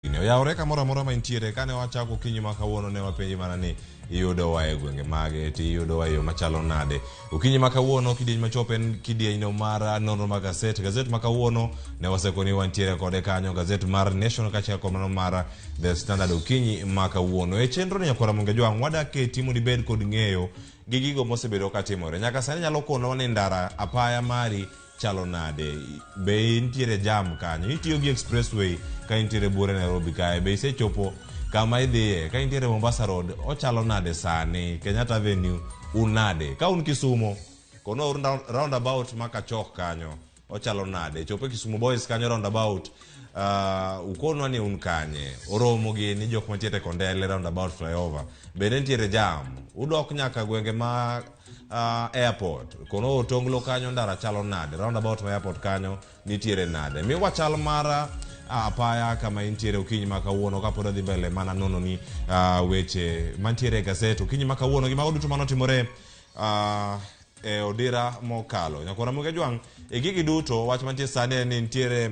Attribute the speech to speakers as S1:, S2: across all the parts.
S1: Yaore kamoro amora ma intiere kane wachako kinyi ma kawuono ne wapenji mana ni iyudo wa e gwenge mage ti iyudo wa yo machalo nade. Okinyi ma kawuono kidieny machopo en kidieny mar nonro mar gaset ma kawuono ne wasekoni wantiere kode kanyo gaset mar Nation kaachiel kod mano mar The Standard okinyi ma kawuono. E chenro ni nyakora monge jwang' wadake timo ni bed kod ng'eyo gi gigo mosebedo ka timore. Nyaka sani nyalo kono ni ndara apaya mari chalo nade, be intiere jam kanyo, itiyo gi expressway ka intiere buore Nairobi kae, be isechopo kama idhiye, ka intiere Mombasa Road, ochalo nade sani, Kenyatta Avenue, unade, ka un Kisumo, kono roundabout maka chok kanyo, ochalo nade, chopo Kisumu Boys kanyo roundabout, ukono ni unkanye, oromo gi ni jok mantiere Kondele roundabout flyover, be nentiere jam, udok nyaka gwenge ma airport kono otonglo kanyo ndara chalo nade roundabout ma airport kanyo nitiere nade mi wachal mara apaya kama intiere okinyi ma kawuono kapod adhi mbele mana nono ni weche mantiere gaset okinyi ma kawuono gima oduto manotimore e odira mokalo nyakora muge jwang' e gigi duto wach mantie sani ni nitiere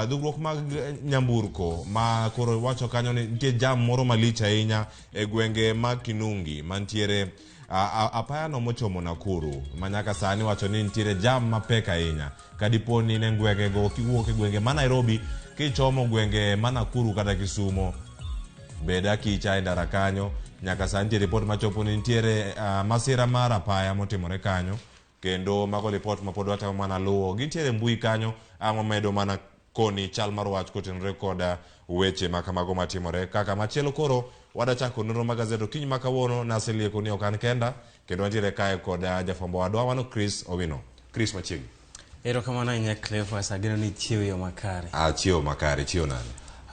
S1: dhugruok mag nyamburko ma koro wacho kanyo ni nitie jam moro malich ahinya e gwenge mag Kinungi mantiere apaya no mochomo Nakuru manyaka sani wacho ni nitiere jam mapek ahinya kadiponi ne gwenge go kiwuok e gwenge ma Nairobi kichomo gwenge ma Nakuru kata Kisumo beda kicha e ndara kanyo nyaka sani nitiere report machopo ni nitiere masira mar apaya motimore kanyo kendo mago report mapod watemo mana luwo gintiere mbui kanyo ang'o medo mana koni chal mar wach kotenore koda weche makamago matimore kaka machielo koro wadachako nonro mag gazeto okinyi ma kawuono naselieko ni okan kenda kendo wantiere kae kod jafwambo wadwa wano Chris Owino. Chris machiegni.
S2: Erokamano ahinya Cleophas, ageno ni chiewo yo makare.
S1: Chiewo makare, chiewo nade?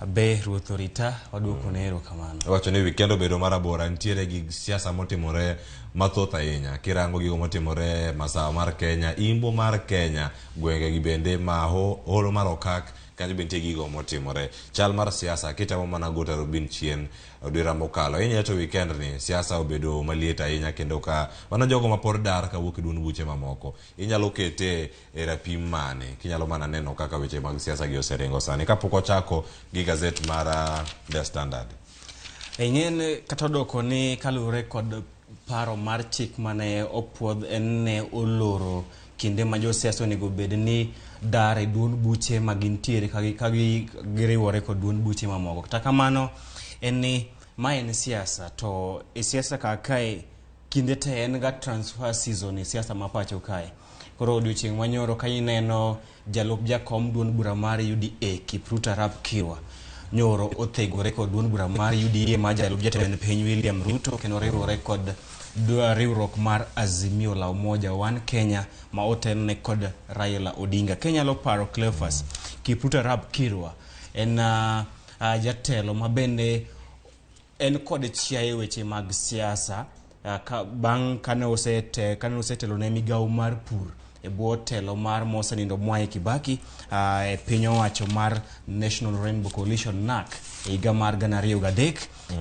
S2: Be ruoth orita waduoko ne erokamano.
S1: Wacho ni weekend obedo marabora nitiere gi siasa motimore mathoth ahinya kirango gigo motimore masawa mar Kenya, imbo mar Kenya, gwenge gi bende ma holo mar okak kanyo bentie gigo motimore. Chal mar siasa kitemo mana gota Rubin chien odira mokalo. Inya to weekend ni siasa obedo maliet ahinya kendo ka wana jogo mapod dar ka wuok duond buche mamoko. Inyalo kete e rapim mane kinyalo mana neno kaka weche mag siasa gi oseringo sani kapok ochako gi gazet mar The Standard.
S2: Ing'en kata odoko ni kalure kod paro mar chik mane opuodh en ne oloro kinde ma jo siasa onego bed ni dar e duond buche magintiere ka giriwore kod duond buche mamoko. Kata kamano en ni ma en siasa to e siasa kae kinde te en ga transfer season e siasa ma pacho kae. Koro odiochieng' manyoro ka ineno jalup jakom duond bura mar UDA Kipruto Arap Kirwa nyoro othegore kod duond bura mar UDA ma jalup jatend piny William Ruto kendo riwore kod riwruok mar Azimio la Umoja One Kenya ma otelne kod Raila Odinga. Kenya lo paro Cleophas Kipruto Arap Kirwa en jatelo ma bende en kod chiaye weche mag siasa bang' kane osetelo ne migawo mar pur e bwo telo mar mosenindo Mwai Kibaki e piny owacho mar National Rainbow Coalition NARC e higa mar 2003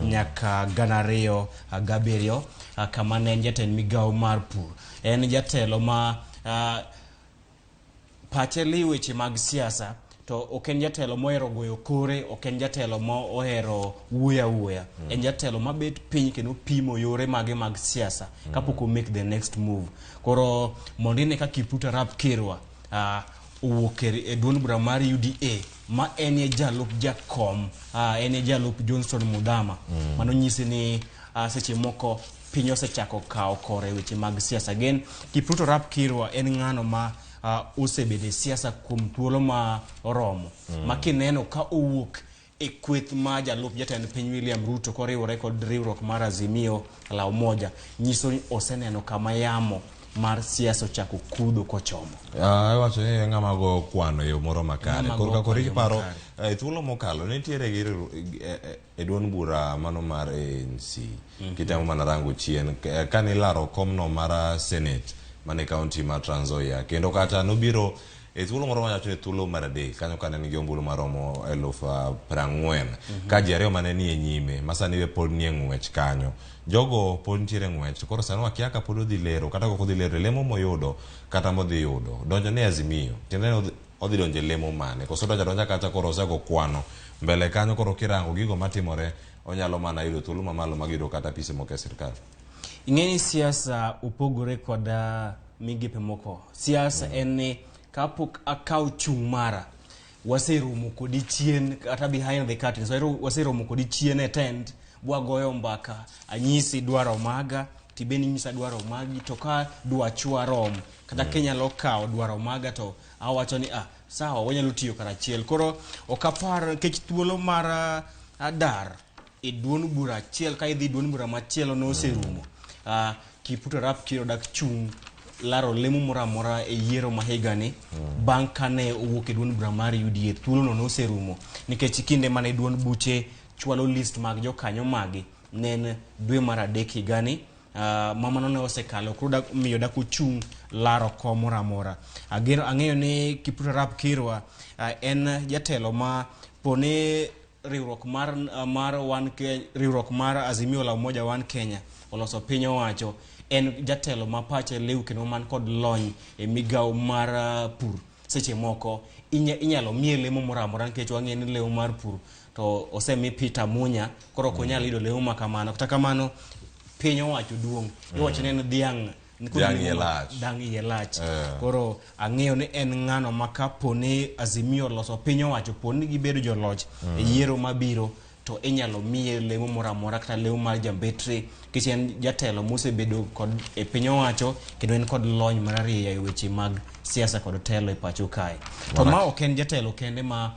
S2: nyaka 2007 kama ne en jatend migawo mar pur. En jatelo ma pache li weche mag siasa to ok en jatelo mohero goyo kore, ok en jatelo mohero wuoya. En jatelo mabet piny kendo pimo yore mage mag siasa kapok o make the next move. Koro mondine ka Kipruto Arap Kirwa owuok e duond bura mar UDA ma en e jalup jakom, en e jalup Johnson Mudhama. Mano nyisi ni seche moko piny osechako kawo kore weche mag siasa. Gen Kipruto Arap Kirwa en ng'ano ma osebede siasa kuom thuolo ma oromo makineno ka owuok e kweth ma jalup jatend piny William Ruto koriwore kod riwruok mar Azimio la Umoja nyiso ni oseneno kama yamo mar siasa chako kudho kochomo.
S1: Wacho ni ng'ama go kwano yo moro makare koro ka paro e thuolo mokalo nitiere gi e duond bura mano mar ANC kitemo mana rango chien kanilaro komno mar Senate mane kaunti ma Trans Nzoia kendo kata nobiro e thuolo moro manyacho e thuolo mar adek kanyo kane nigi ombulu maromo 40,000 ka ji ariyo mane ni e nyime masani we pod nie ng'wech kanyo jogo pod nitiere ng'wech koro sani wakia ka pod odhi lero kata kok odhi lero lemo moyudo kata modhi yudo donjo ne Azimio tiende odhi donje lemo mane koso donja kata koro osego kwano mbele kanyo koro kirango gigo matimore onyalo mana yudo thuolo mamalo magiyudo kata pise moko e sirkal.
S2: Ing'eni siasa opogore kod migepe moko. Siasa en ni kapok akaw chung' mara waseromo kodi chien kata behind the curtains waseromo kodi chien e tent bwagoyo mbaka anyisi dwaro maga tibeni nyisa dwaro magi to ka dwachwa rom kata Kenya lo kawo dwaro maga to awacho ni sawa wanyalo tiyo karachiel. Koro okapar kech thuolo mar dar e duon bura achiel ka idhi duon bura machielo no oserumo. Kiputho Arap Kiro dak chung' laro lemo moramora e yiero mahigani bang' kane owuok e duon bura mar UDA. Thuolo no oserumo nikech kinde mane duon buche chwalo list mag jokanyo magi nen dwe mar adek higani. Mamano ne osekalo koro miyo dak ochung' laro kom moramora. Ang'eyo ni Kiputho Arap Kiro en jatelo ma pone riwruok mar Azimio la Umoja One Kenya oloso piny owacho, en jatelo ma pache lew kendo man kod lony e migawo mar pur. Seche moko inyalo miye lemo moramora nikech wang'e ni lew mar pur to osemi Peter Munya, koro ok onyal yudo lew makamano. Kata kamano piny owacho duong' iwacho ni en dhiang' iye lach. Koro ang'eyo ni en ng'ano ma kaponi Azimio loso piny owacho poni gibedo joloch e yiero mabiro to inyalo miye lemo moramora kata lew mar jambetre kich en jatelo mosebedo kod e piny owacho kendo en kod lony mararieya e weche mag siasa kod telo e pacho kae. To ma ok en jatelo kende ma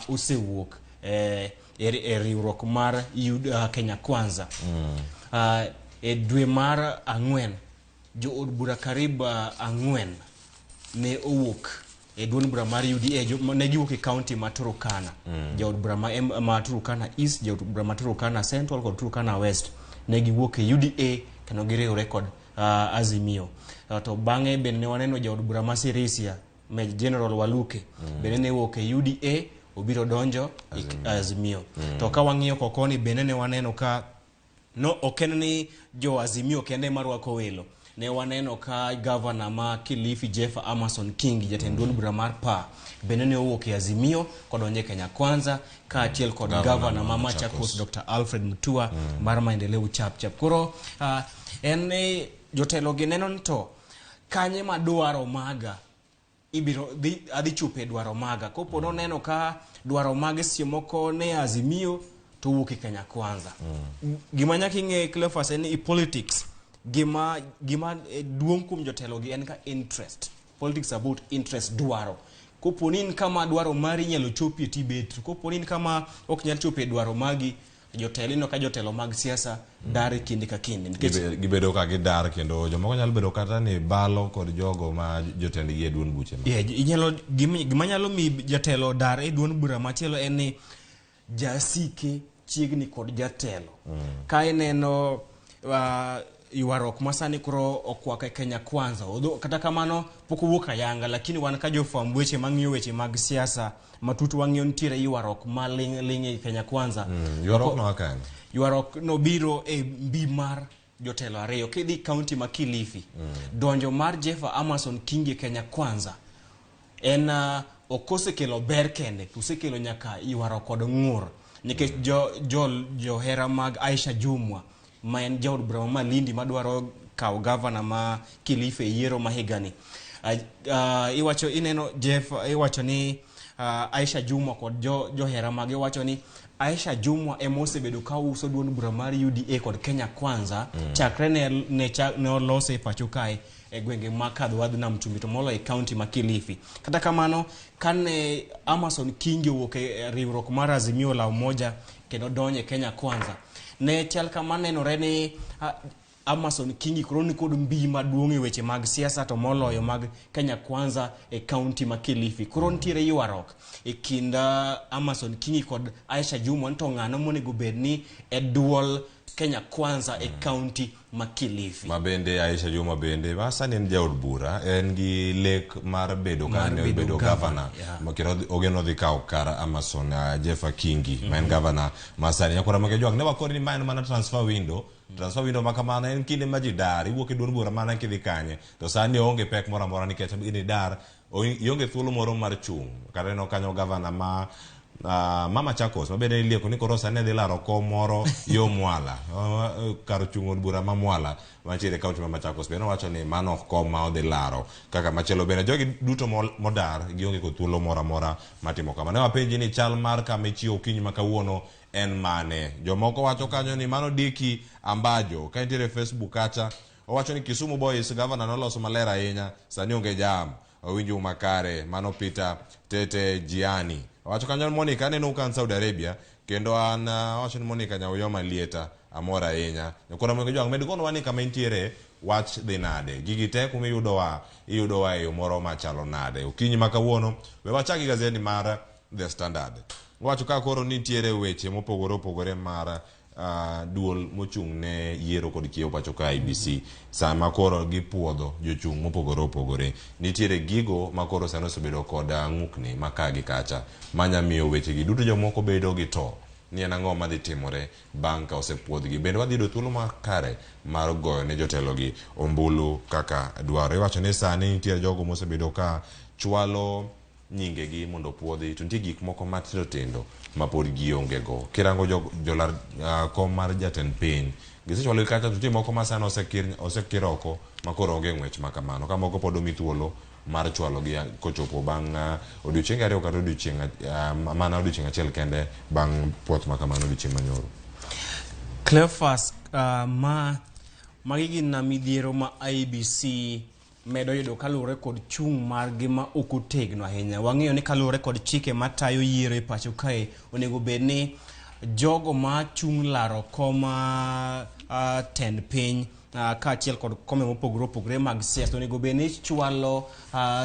S2: osewuok e riwruok mar Kenya Kwanza. E dwe mar ang'wen jo od bura karibu ang'wen ne owuok e duon bura mar UDA ne giwuok e county ma Turkana. Jo od bura ma Turkana East, jo od bura ma Turkana Central kod Turkana West ne giwuok e UDA kendo giriwore kod Azimio. To bang'e bende ne waneno jo od bura ma Sirisia Maj General Waluke bende ne owuok e UDA obiro donjo Azimio. To ka wang'iyo kokoni bende ne waneno ka no oken ni jo Azimio kende marwako welo. Ne waneno ka governor ma Kilifi Jeff Amason Kingi jatend duond bura mar PA bende ne owuok e Azimio kodonje Kenya Kwanza ka achiel kod governor ma Machakos Dr. Alfred Mutua mar maendeleo chap. Koro en jotelo gi neno to kanye madwaro maga ibiro adhi chupe dwaro maga kopo no neno ka dwaro maga siemoko ne Azimio to wuok e Kenya Kwanza. Gima nyaka ing'e Cleophas en i politics gima duong' kuom jotelo gi en ka interest. Politics about interest dwaro. Koponin kama dwaro mari nyalo chopi tibet. Koponin kama ok nyal chopi dwaro magi jotelo no ka jotelo mag siasa dar kinde ka kinde
S1: gibedo ka gidar kendo jomoko nyalo bedo kata ni balo kod jogo ma jotendgi e duon buche.
S2: Inyalo gima nyalo mi jatelo dar e duon bura machielo en ni jasike chiegni kod jatelo. Ka ineno yuarok masani koro okwaka Kenya Kwanza kata kamano pok owuok ayanga, lakini wan ka jofwamb weche mang'iyo weche mag siasa matut wang'iyo nitiere yuarok maling' e Kenya Kwanza.
S1: Yuarok no akan
S2: yuarok no biro e mbi mar jotelo ariyo kidhi county ma Kilifi. Donjo mar Jeff Amason Kingi Kenya Kwanza en okosekelo ber kende, osekelo nyaka yuarok kod ng'ur nikech jo hera mag Aisha Jumwa ma en jaod bura ma Lindi madwaro kaw governor ma Kilifi yiero mahigani. Iwacho ineno Jeff iwacho ni Aisha Jumwa kod jo hera mag iwacho ni Aisha Jumwa emosebedo ka uso duon bura mar UDA kod Kenya Kwanza chakre ne olose pacho kae e gwenge ma Kadhwadh Nam Chumbi to molo e county ma Kilifi. Kata kamano kane Amason Kingi owuok e riwruok mar Azimio la Umoja kendo donje Kenya Kwanza ne chal kama nenore ni Amason Kingi koro ni kod mbi maduong' e weche mag siasa to moloyo mag Kenya Kwanza e county ma Kilifi. Koro nitiere yuarok e kinda Amason Kingi kod Aisha Jumwa to ng'ano monego bed ni e duol Kenya Kwanza e county ma Kilifi.
S1: Ma bende Aisha Jumwa bende masani en jaod bura en gi lek mar bedo bedo governor makiro ogeno dhi kaw kar Amason Jeff Kingi ma en governor masani nyakora mage jwag ne wakori ni mana transfer window makamana en kinde ma ji dar iwuok e duon bura mana kidhi kanye to sani onge pek moro amora nikech ini dar ionge thuolo moro mar chung' kata no kanyo governor ma Mama Chakos mabende ilieko ni koro sane dhi laro kom moro yo Mwala kar chung od bura ma Mwala mantiere kaunti ma Machakos bende wacho ni mano ok kom ma odhi laro kaka machielo bende jogi duto modar gionge kod thuolo moro amora matimo kama. Ne wapenji ni chal mar kama ichiewo okinyi ma kawuono en mane. Jomoko wacho kanyo ni mano Diki Ambajo ka entiere Facebook kacha owacho ni Kisumu Boys governor noloso maler ahinya sani onge jam owinjo makare. Mano Peter Tete Giani wacho kanyo Monica neno kan Saudi Arabia kendo an wacho ni Monica nyawo malieta amora ahinya nekora mo jwang med kono wani kama entiere wach dhi nade gigi te kuma iyudo wa e moro machalo nade. Okinyi ma kawuono we wachaki gazeti mar The Standard wacho ka koro nitiere weche mopogore opogore mar duol mochung' ne yiero kod kiewo pacho ka IBC sama koro gipuodho jochung' mopogore opogore. Nitiere gigo makoro sano osebedo kod ng'ukni makagi kacha manya miyo weche gi duto jomoko bedo gi to ni en ang'o madhi timore bang' ka osepuodhgi. Bende wadhi yudo thuolo makare mar goyo ne jotelo gi ombulu kaka dwaro. Iwacho ni sani nitiere jogo mosebedo ka chwalo nyinge gi mondo puodhi to nitie gik moko matindo tindo ma pod gionge go. Kirango jolar kom mar jatend piny gisechwalo kacha to nitie moko ma sano osekir oko makoro onge ng'wech makamano ka moko pod omi thuolo mar chwalo gi kochopo bang' odiochienge ariyo kata mana odiochieng' achiel kende bang' puoth makamano odiochieng' manyoro.
S2: Cleophas, magi gin na midhiero ma IBC medo yudo kalure kod chung' margi ma ok otegno ahinya. Wang'eyo ni kalure kod chike matayo yiero e pacho kae onego bed ni jogo ma chung' laro koma tend piny kaachiel kod kome mopogore opogore mag siasa onego bed ni chwalo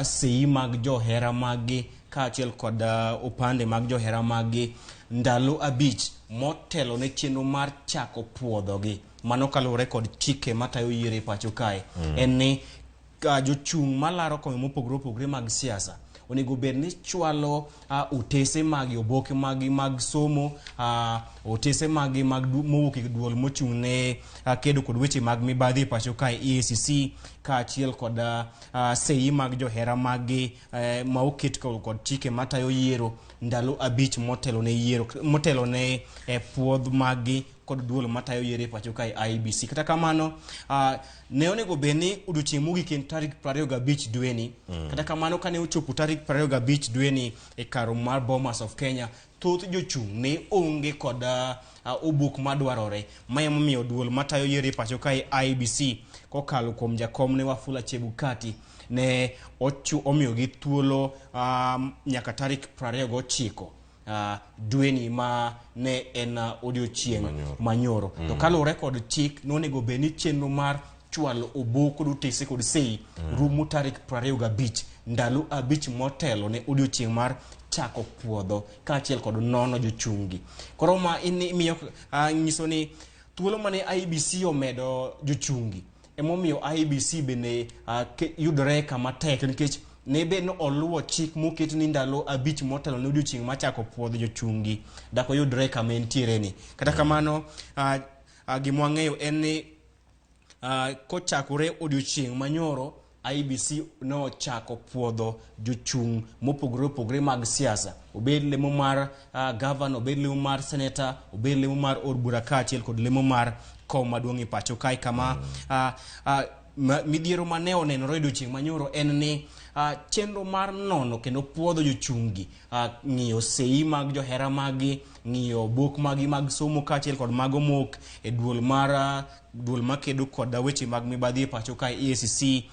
S2: sei mag johera magi kaachiel kod opande mag johera magi ndalo 5 motelo ne chenro mar chako puodhogi. Mano kalure kod chike matayo yiero e pacho kae en ni jochung' malaro kome mopogore opogore mag siasa onego bed ni chwalo otese magi oboke magi mag somo otese magi mag mowuok e duol mochung' ne kedo kod weche mag mibadhi e pacho kae EACC kaachiel kod sei mag johera magi ma oket kod chike matayo yiero ndalo 5 motelo ne puodh magi kod duol matayo yiero e pacho kae IBC. Kata kamano ne onego bed ni odiochieng' mogik en tarik 25 dwe ni. Kata kamano kane ochopo tarik 25 dwe ni e karo mar Bomas of Kenya thoth jochung' ne onge kod obok madwarore ma emomiyo duol matayo yiero e pacho kae IBC kokalo kuom jakom ne Wafula Chebukati ne omiyo gi thuolo nyaka tarik 29 dweni ma ne en odiochieng' manyoro. To kalure kod chik nonego bed ni chenro mar chwalo obok kod otese kod sei rumo tarik 25 ndalo 5 motelo ne odiochieng' mar chako puodho kaachiel kod nono jochung'gi. Koro ma imiyo nyiso ni thuolo mane IBC omedo jochung'gi emomiyo IBC bende yudore kama tek nikech ne bed no oluwo chik moket ni ndalo 5 motelo ne odiochieng' machako puodho jochung'gi dako yudore kama entiere ni. Kata kamano gima wang'eyo en ni kochakore odiochieng' manyoro IBC no chako puodho jochung' mopogore opogore mag siasa obed lemo mar governor obed lemo mar senator obed lemo mar od bura kaachiel kod lemo mar kom maduong' e pacho kae kama midhiero mane onenore odiochieng' manyoro en ni chenro mar nono kendo puodho jochung'gi ng'iyo sei mag johera magi ng'iyo bok magi mag somo kaachiel kod mago mok e duol makedo kod weche mag mibadhi e pacho kae EACC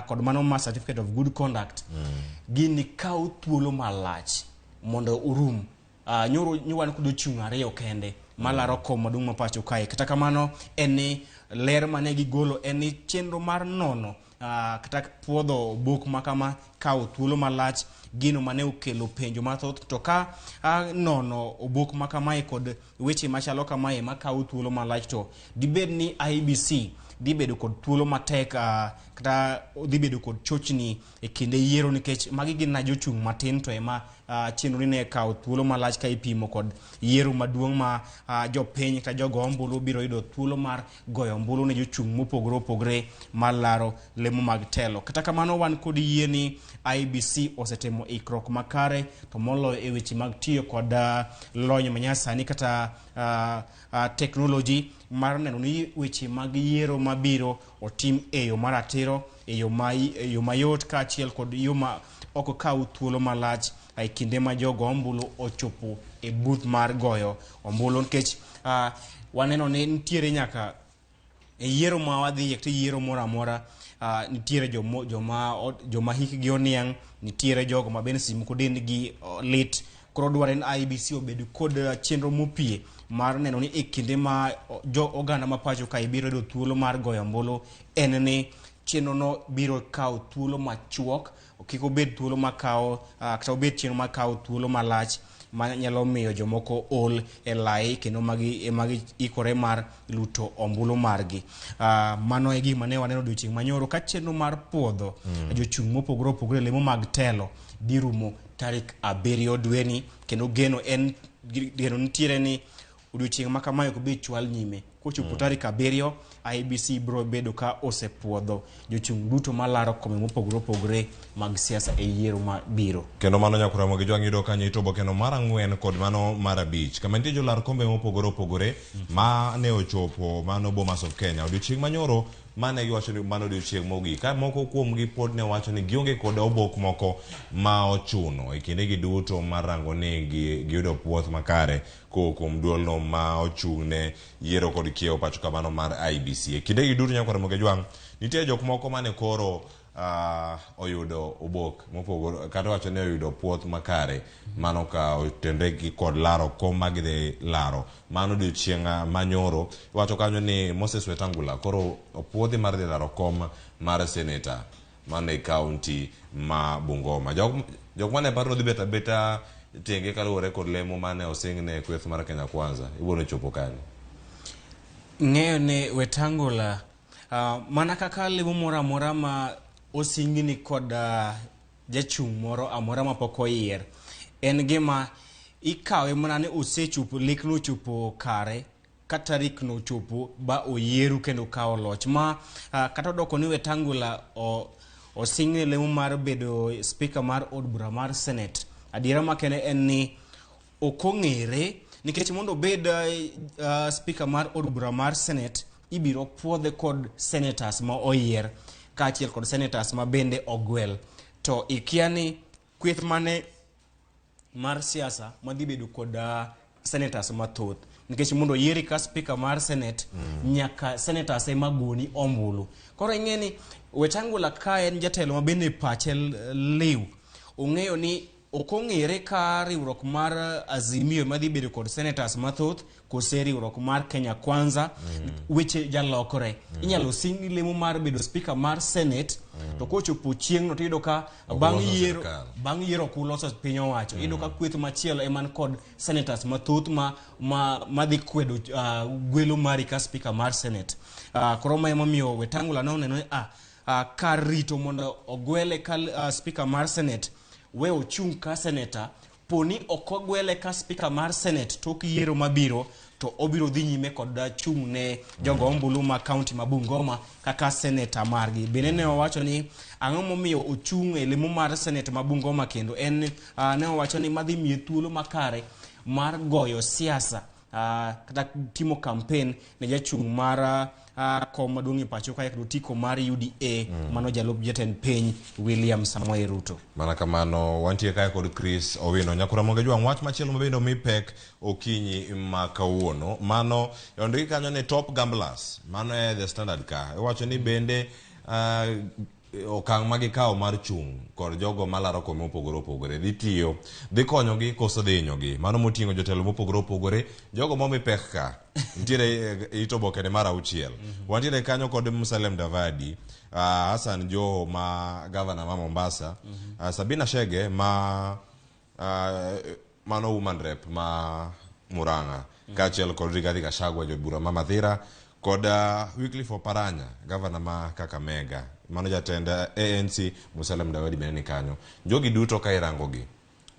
S2: kod mano ma certificate of good conduct gini kawo thuolo malach mondo urum nyoro nyuwan kod jochung' ariyo kende malaro kom maduong' ma pacho kae. Kata kamano en ni ler mane gigolo en ni chenro mar nono kata puodho bok makama kawo thuolo malach gino mane okelo penjo mathoth to ka nono obok makamae kod weche machalo kamae makawo thuolo malach to dibed ni IBC dibedo kod thuolo matek kata dibedo kod chochni e kinde yiero nikech magi gin na jochung' matin to ema chenro ne kawo thuolo malach ka ipimo kod yiero maduong' ma jopiny kata jogo ombulu biro yudo thuolo mar goyo ombulu ne jochung' mopogore opogore malaro lemo mag telo. Kata kamano wan kod yie ni IBC osetimo ikruok makare to moloyo e weche mag tiyo kod lony manyasani kata technology mar neno ni weche mag yiero mabiro otim e yo maratiro, e yo mayot kaachiel kod yo ma ok kaw thuolo malach e kinde ma jogo ombulu ochopo e booth mar goyo ombulu, nikech waneno ni nitiere nyaka e yiero ma wadhi kata yiero moro amora nitiere joma hikgi oniang', nitiere jogo ma bende simuko dendgi lit. Koro dwaro ni IBC obed kod chenro mopie mar neno ni e kinde ma oganda ma pacho ka ibiro do thuolo mar goyo ombulu, en ni chenro no biro kawo thuolo machuok, kik obed thuolo makawo kata obed chenro makawo thuolo malach manyalo miyo jomoko ol e lai kendo magi ikore mar luto ombulu margi. Mano e gima ne waneno odiochieng' manyoro ka chenro mar puodho jochung' mopogore opogore lemo mag telo dirumo tarik 7 dweni, kendo geno nitiere ni odiochieng' ma kamae ok bi chwal nyime. Kochopo tarik 7 IBC bro bedo ka osepuodho jochung' duto malaro kome mopogore opogore mag siasa e yiero mabiro.
S1: Kendo mano nyakuramo gi jwang' yudo kanyo itobo kendo mar 4 kod mano mar 5 kama nitie jolar kombe mopogore opogore ma ne ochopo mano Bomas of Kenya odiochieng' manyoro mane giwacho ni mano odiochieng' mogik. Ka moko kuomgi pod ne wacho ni gionge kod obok moko ma ochuno e kinde gi duto marango ni giyudo puoth makare kuom duolno ma ochung' ne yiero kod kiewo pacho kamano mar IBC. E kinde gi duto nyakuramo gi jwang' nitie jok moko mane koro oyudo obok mopogore kata wacho ni oyudo puoth makare mano ka otendre gi kod laro kom magidhi laro mano odiochieng' manyoro. Wacho kanyo ni Moses Wetangula koro opuodhi mar dhi laro kom mar senator mane kaunti ma Bungoma. Jok mane paro dhi beta tenge kaluwore kod lemo mane osing'ne kweth mar Kenya Kwanza ibiro chopo kanyo.
S2: Ng'eyo ne Wetangula mana kaka lemo moro amora ma osingni kod jachung' moro amora ma pok oyier, en gima ikawe mana ni osechopo lekno chopo kare kata tarik no chopo ba oyieru kendo kawo loch ma kata doko ni Wetangula osingni lemo mar bedo speaker mar od bura mar Senate. Adiera makene en ni okong'ere, nikech mondo bed speaker mar od bura mar Senate ibiro puodhe kod senators ma oyier kaachiel kod senators ma bende ogwel. To ikia ni kweth mane mar siasa madhi bedo kod senators mathoth, nikech mondo yieri ka speaker mar Senate nyaka senators ema goni ombulu. Koro ing'e ni Wetangula ka en jatelo ma bende pache liw, ong'eyo ni okong'ere ka riwruok mar Azimio madhi bedo kod senators mathoth kose riwruok mar Kenya Kwanza. Weche jalokore, inyalo sing lemo mar bedo speaker mar Senate to kochopo chieng' no tiyudo ka bang' yiero kuloso piny owacho iyudo ka kweth machielo eman kod senators mathoth madhi kwedo gwelo mari ka speaker mar Senate. Koro ma emomiyo Wetangula noneno ni kar rito mondo ogwele ka speaker mar Senate we ochung' ka senator, poni okogwele ka speaker mar Senate tok yiero mabiro to obiro dhi nyime kod chung' ne jogo ombulu ma county ma Bungoma kaka senator margi. Bende ne owacho ni ang'o momiyo ochung' e lemo mar Senate ma Bungoma, kendo en ne owacho ni madhi miye thuolo makare mar goyo siasa kata timo campaign ne jachung' mar kom maduong' e pacho kae kod tiko mar UDA mano jalup jatend piny William Samoei Ruto.
S1: Mana kamano wantie kae kod Chris Owino nyakuramo gi jwang' wach machielo mabendo mi pek okinyi ma kawuono mano ondiki kanyo ne Top Gamblers mano e The Standard ka iwacho ni bende okang' magikawo mar chung' kod jogo malaro kome mopogore opogore dhi konyogi koso dhi hinyogi. Mano moting'o jotelo mopogore opogore, jogo momi pek ka nitiere itobokene mar 6 wantiere kanyo kod Musalia Mudavadi, Hassan Joho ma gavana ma Mombasa, Sabina Chege ma mano woman rep ma Murang'a, kaachiel kod Rigathi Gachagua jobura ma Mathira, kod Wycliffe Oparanya gavana ma Kakamega, mano jatend ANC Musalia Mudavadi bende ni kanyo. Jogi duto ka irangogi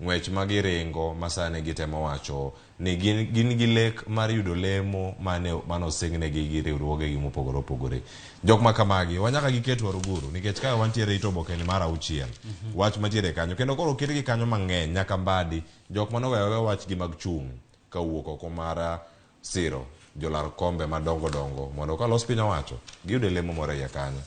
S1: ng'wech magiringo masane gitemo wacho ni gin gi lek mar yudo lemo mane osingnegi gi riwruogegi mopogore opogore. Jok ma kamagi wanyaka giket Waruguru nikech kae wantiere ito obokeni mar 6 wach mantiere kanyo kendo koro oketgi kanyo mang'eny nyaka Mbadi jok manoweyo wachgi mag chung' kawuok oko mar siro jolar kombe madongo dongo mondo kalos piny owacho giyude lemo moro e kanyo.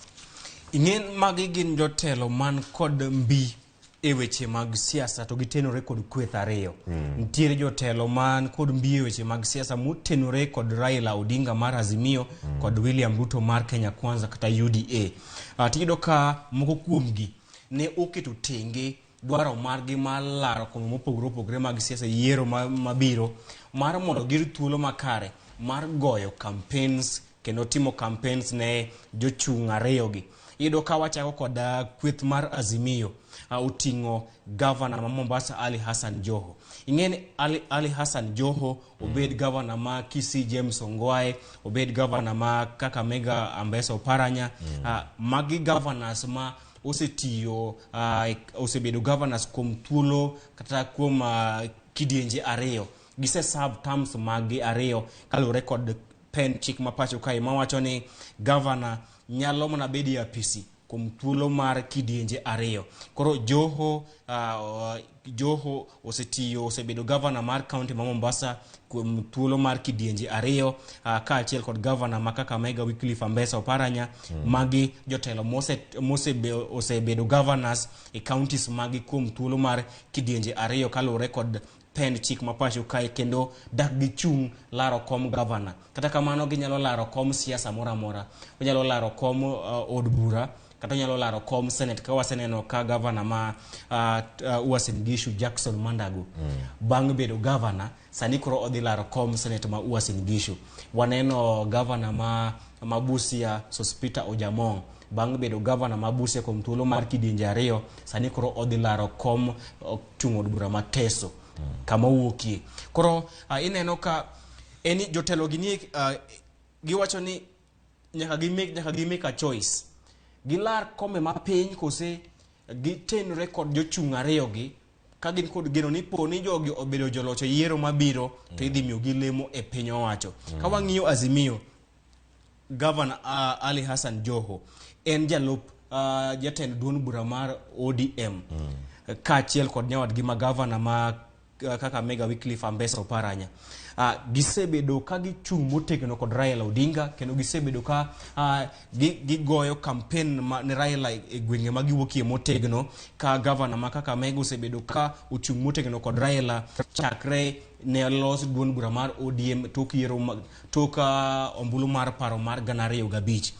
S2: Ing'en magi gin jotelo man kod mbi e weche mag siasa to gitenore kod kweth ariyo. Nitiere jotelo man kod mbi e weche mag siasa motenore kod Raila Odinga mar Azimio kod William Ruto mar Kenya Kwanza kata UDA. Tiyudo ka moko kuomgi ne oketo tenge dwaro margi mar laro kombe mopogore opogore mag siasa yiero mabiro mar mondo gir thuolo makare mar goyo campaigns kendo timo campaigns ne jochung' ariyogi. Iyudo ka wachako kod kweth mar Azimio uting'o governor ma Mombasa Ali Hassan Joho. Ing'eni Ali Hassan Joho obed governor ma Kisii James Ongwae, obed governor ma Kakamega Ambesa Oparanya, magi governors ma osetiyo osebedo governors kuom thuolo kata kuom kidienje ariyo. Gise serve terms magi ariyo kalure kod pen chik ma pacho kae mawacho ni governor nyalo mana bedi e apisi kuom thuolo mar kidienje ariyo. Koro Joho osebedo governor mar county ma Mombasa kuom thuolo mar kidienje ariyo kaachiel kod governor ma Kakamega Wycliffe Ambesa Oparanya. Magi jotelo osebedo governors e counties magi kuom thuolo mar kidienje ariyo kalure kod pen chik ma pacho kae kendo dak gichung' laro kom governor. Kata kamano ginyalo laro kom siasa mora mora. Ginyalo laro kom od bura kata nyalo laro kom senate ka waseneno ka governor ma Uasin Gishu Jackson Mandago bang' bedo governor sani koro odhi laro kom senate ma Uasin Gishu. Waneno governor ma Busia Sospeter Ojamong bang' bedo governor ma Busia kuom thuolo mar kidienje ariyo sani koro odhi laro kom chung' od bura ma Teso kama wuokie. Koro ineno ka eni jotelo gini giwacho ni nyaka gi make a choice. Gilar kombe ma piny kose gitenore kod jochung' ariyogi ka gin kod geno ni po ni jogi obedo jolocho yiero mabiro to idhi miyo gi lemo e piny owacho. Ka wang'iyo Azimio, governor Ali Hassan Joho en jalup jatend duond bura mar ODM kaachiel kod nyawadgi ma governor ma Kakamega Wycliffe Ambesa Oparanya. Gisebedo ka gichung' motegno kod Raila Odinga kendo gisebedo ka gigoyo campaign ne Raila e gwenge ma giwuokie motegno ka governor ma Kakamega osebedo ka ochung' motegno kod Raila chakre ne los duond bura mar ODM tok ombulu mar paro mar 2005.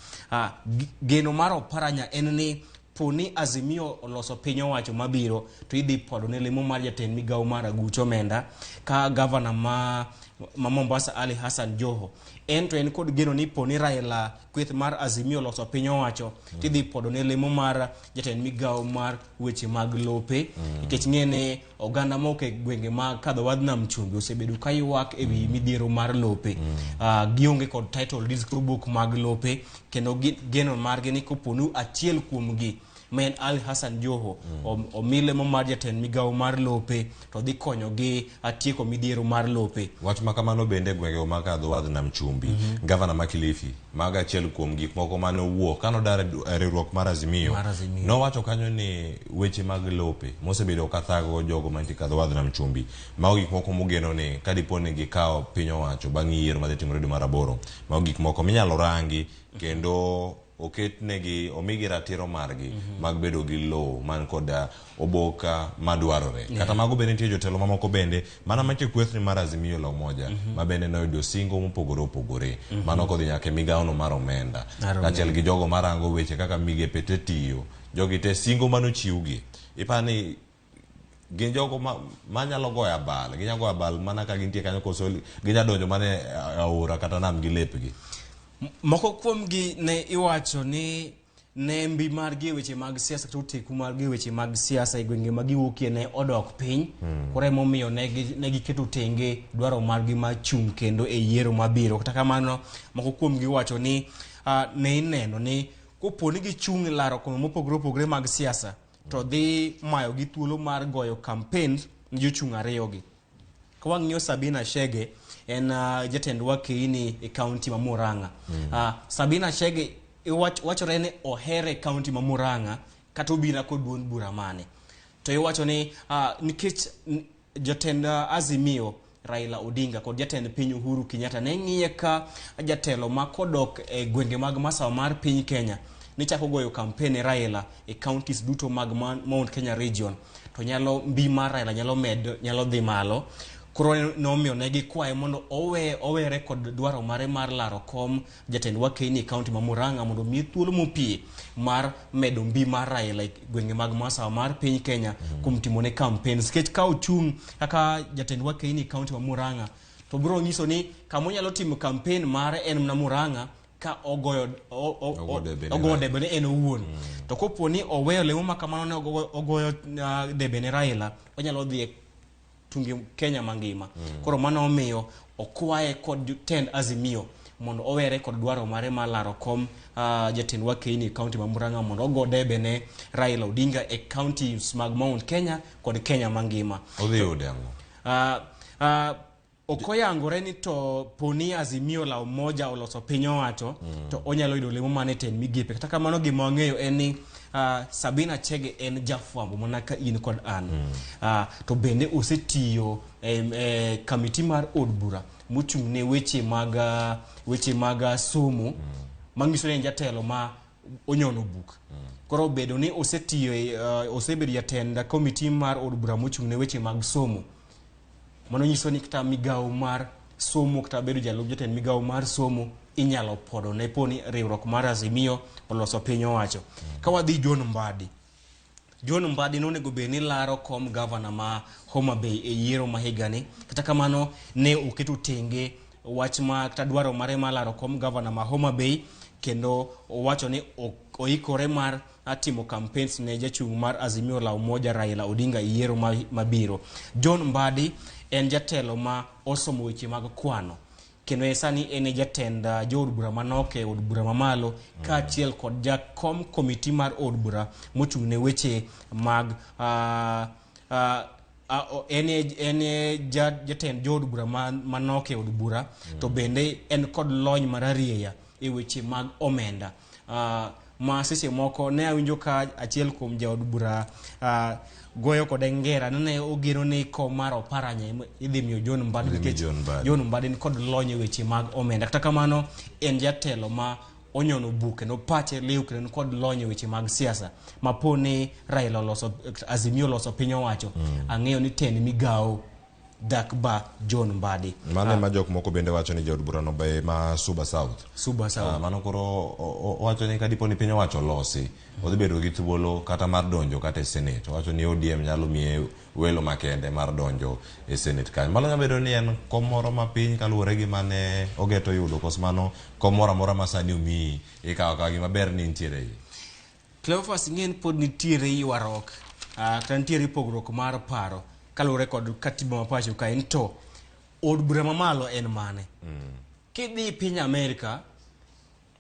S2: Geno mar Oparanya en ni poni Azimio oloso piny owacho mabiro to idhi podo ne lemo mar jatend migawo mar Agucho Omenda ka governor ma Mombasa Ali Hassan Joho en to en kod geno ni poni Raila kweth mar Azimio oloso piny owacho tidhi podo ne lemo mar jatend migawo mar weche mag lope nikech ng'ene oganda moko e gwenge mag kadho wadh nam chumbi osebedo ka ywak e wi midhiero mar lope. Gionge kod title deeds book mag lope kendo geno margi ni koponu achiel kuomgi men Ali Hassan Joho omile mo mar jatend migawo mar lope to dhi konyogi atieko midhiero mar lope.
S1: Wach makamano bende gwenge ma kadho wadh nam chumbi governor ma Kilifi maga achiel kuom gik moko mane owuok kano dar riwruok mar Azimio nowacho kanyo ni weche mag lope mosebedo ka thago jogo mantie kadho wadh nam chumbi mago gik moko mogeno ni kadipo ni gikawo piny owacho bang' yiero madhi timore dwe mar 8 mago gik moko minyalo rangi kendo oketnegi omigi ratiro margi mag bedo gi low man kod oboka madwarore. Kata mago bende nitie jotelo mamoko bende mana mache kwethni mar Azimio la Umoja ma bende noyudo singo mopogore opogore mano kodhi nyaka migawono mar omenda kaachiel gi jogo marango weche kaka migepe te tiyo jogi te singo manochiwgi ipani gin jogo manyalo goyo abal ginyalo goyo abal mana ka gintie kanyo koso ginyadonjo mana aora kata nam gi lepgi.
S2: Moko kuomgi ne iwacho ni ne mbi margi weche mag siasa to teku margi weche mag siasa e gwenge ma giwuokie ne odok piny koro emomiyo ne giketo tenge dwaro margi machung' kendo e yiero mabiro. Kata kamano moko kuomgi wacho ni ne ineno ni koponi gichung' laro kombe mopogore opogore mag siasa to dhi mayo gi thuolo mar goyo campaigns jochung' ariyogi. Kawang'iyo Sabina Chege en jatend Wakeini e kaunti ma Murang'a. Sabina Chege wachore ni ohere kaunti ma Murang'a kata obira kod duond bura mane. To iwacho ni nikech jatend Azimio Raila Odinga kod jatend piny Uhuru Kenyatta ne ng'iye ka jatelo ma kodok e gwenge mag masawa mar piny Kenya ni chako goyo kampeni Raila e counties duto mag Mount Kenya region, to nyalo mbi mar Raila nyalo dhi malo. Koro nomiyo ne gikwaye mondo owere kod dwaro mare mar laro kom jatend Wakeini e kaunti ma Murang'a mondo mi thuolo mopie mar medo mbi mar Raila e gwenge mag masawa mar piny Kenya kuom timone campaign. Sketch ka ochung' kaka jatend Wakeini e kaunti ma Murang'a, to biro nyiso ni kamo nyalo timo campaign mare en na Murang'a ka ogoyo debe ne en owuon. To kopo ni oweyo lemo ma kamano ne ogoyo debe ne Raila, onyalo dhi tungi Kenya mangima. Koro mano omiyo okwaye kod jotend Azimio mondo owere kod dwaro mare mar laro kom jatend Wakeini e kaunti ma Murang'a mondo ogo debe ne Raila Odinga e counties mag Mount Kenya kod Kenya mangima.
S1: Odhi yude ang'o?
S2: Okoyangore ni to poni Azimio la umoja oloso piny owacho to onyalo yudo lemo mane ten migepe. Kata kamano gima wang'eyo en ni Sabina Chege en jafwambo mana ka in kod an. To bende osetiyo kamiti mar od bura mochung' ne weche mag somo, manyiso ni en jatelo ma onyono buk. Koro bedo ni osebedo jatend komiti mar od bura mochung' ne weche mag somo, mano nyiso ni kata migawo mar somo kata bedo jalup jatend migawo mar somo inyalo podo ne poni riwruok mar Azimio oloso piny owacho. Ka wadhi John Mbadi nonego bed ni laro kom gavana ma Homa Bay e yiero ma higani. Kata kamano ne oketo tenge wach ma kata dwaro mare mar laro kom gavana ma Homa Bay, kendo owacho ni oikore mar timo campaigns ne jachung' mar Azimio la Umoja Raila Odinga e yiero mabiro. John Mbadi en jatelo ma osomo weche mag kwano, kendo esani en jatend jood bura manok e od bura mamalo kaachiel kod jakom komiti mar od bura mochung' ne weche mag jatend jood bura manok e od bura. To bende en kod lony mararieya e weche mag omenda, ma seche moko ne awinjo ka achiel kuom jaod bura goyo kod ngera ne ogeno ni kom mar Oparanya idhi miyo John Mbadi nikech John Mbadi ni kod lony e weche mag omenda. Kata kamano en jatelo ma onyono buk kendo pache liu kendo kod lony e weche mag siasa, ma poni Raila Azimio loso piny owacho ang'eyo ni ten migawo dak ba John Mbadi.
S1: Mane ma jok moko bende wacho ni jaod bura no be ma Suba South. Mano koro wacho ni kadipo ni piny owacho losi, odhi bedo gi thuolo kata mar donjo kata e Senate. Wacho ni ODM nyalo miye welo makende mar donjo e Senate kanyo. Mano nyalo bedo ni en kom moro ma piny kaluwore gi mane ogeto yudo, kos mano kom moro amora ma sani omiyi ikawo ka gima ber ni nitiere yi.
S2: Cleophas ng'en pod nitiere ywarok kata nitiere pogruok mar paro kaluwore kod katiba mapacho ka en to od bura mamalo en mane. Kidhi piny Amerika,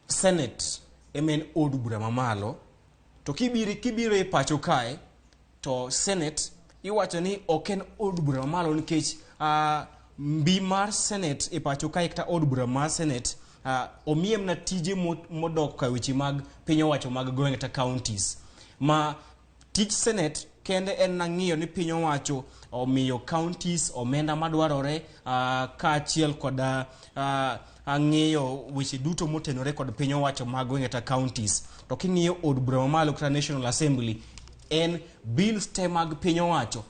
S2: Senate emen od bura mamalo, to kibiro e pacho kae to Senate iwacho ni ok en od bura mamalo nikech mbi mar Senate e pacho kae kata od bura mar Senate omiem na tije modok ka weche mag piny owacho mag gwenge kata counties. Ma tij Senate kende en na ng'iyo ni piny owacho omiyo counties omenda madwarore kaachiel kod ng'iyo weche duto motenore kod piny owacho mag gwenge kata counties. To king'iyo od bura mamalo kata National Assembly, en bills te mag piny owacho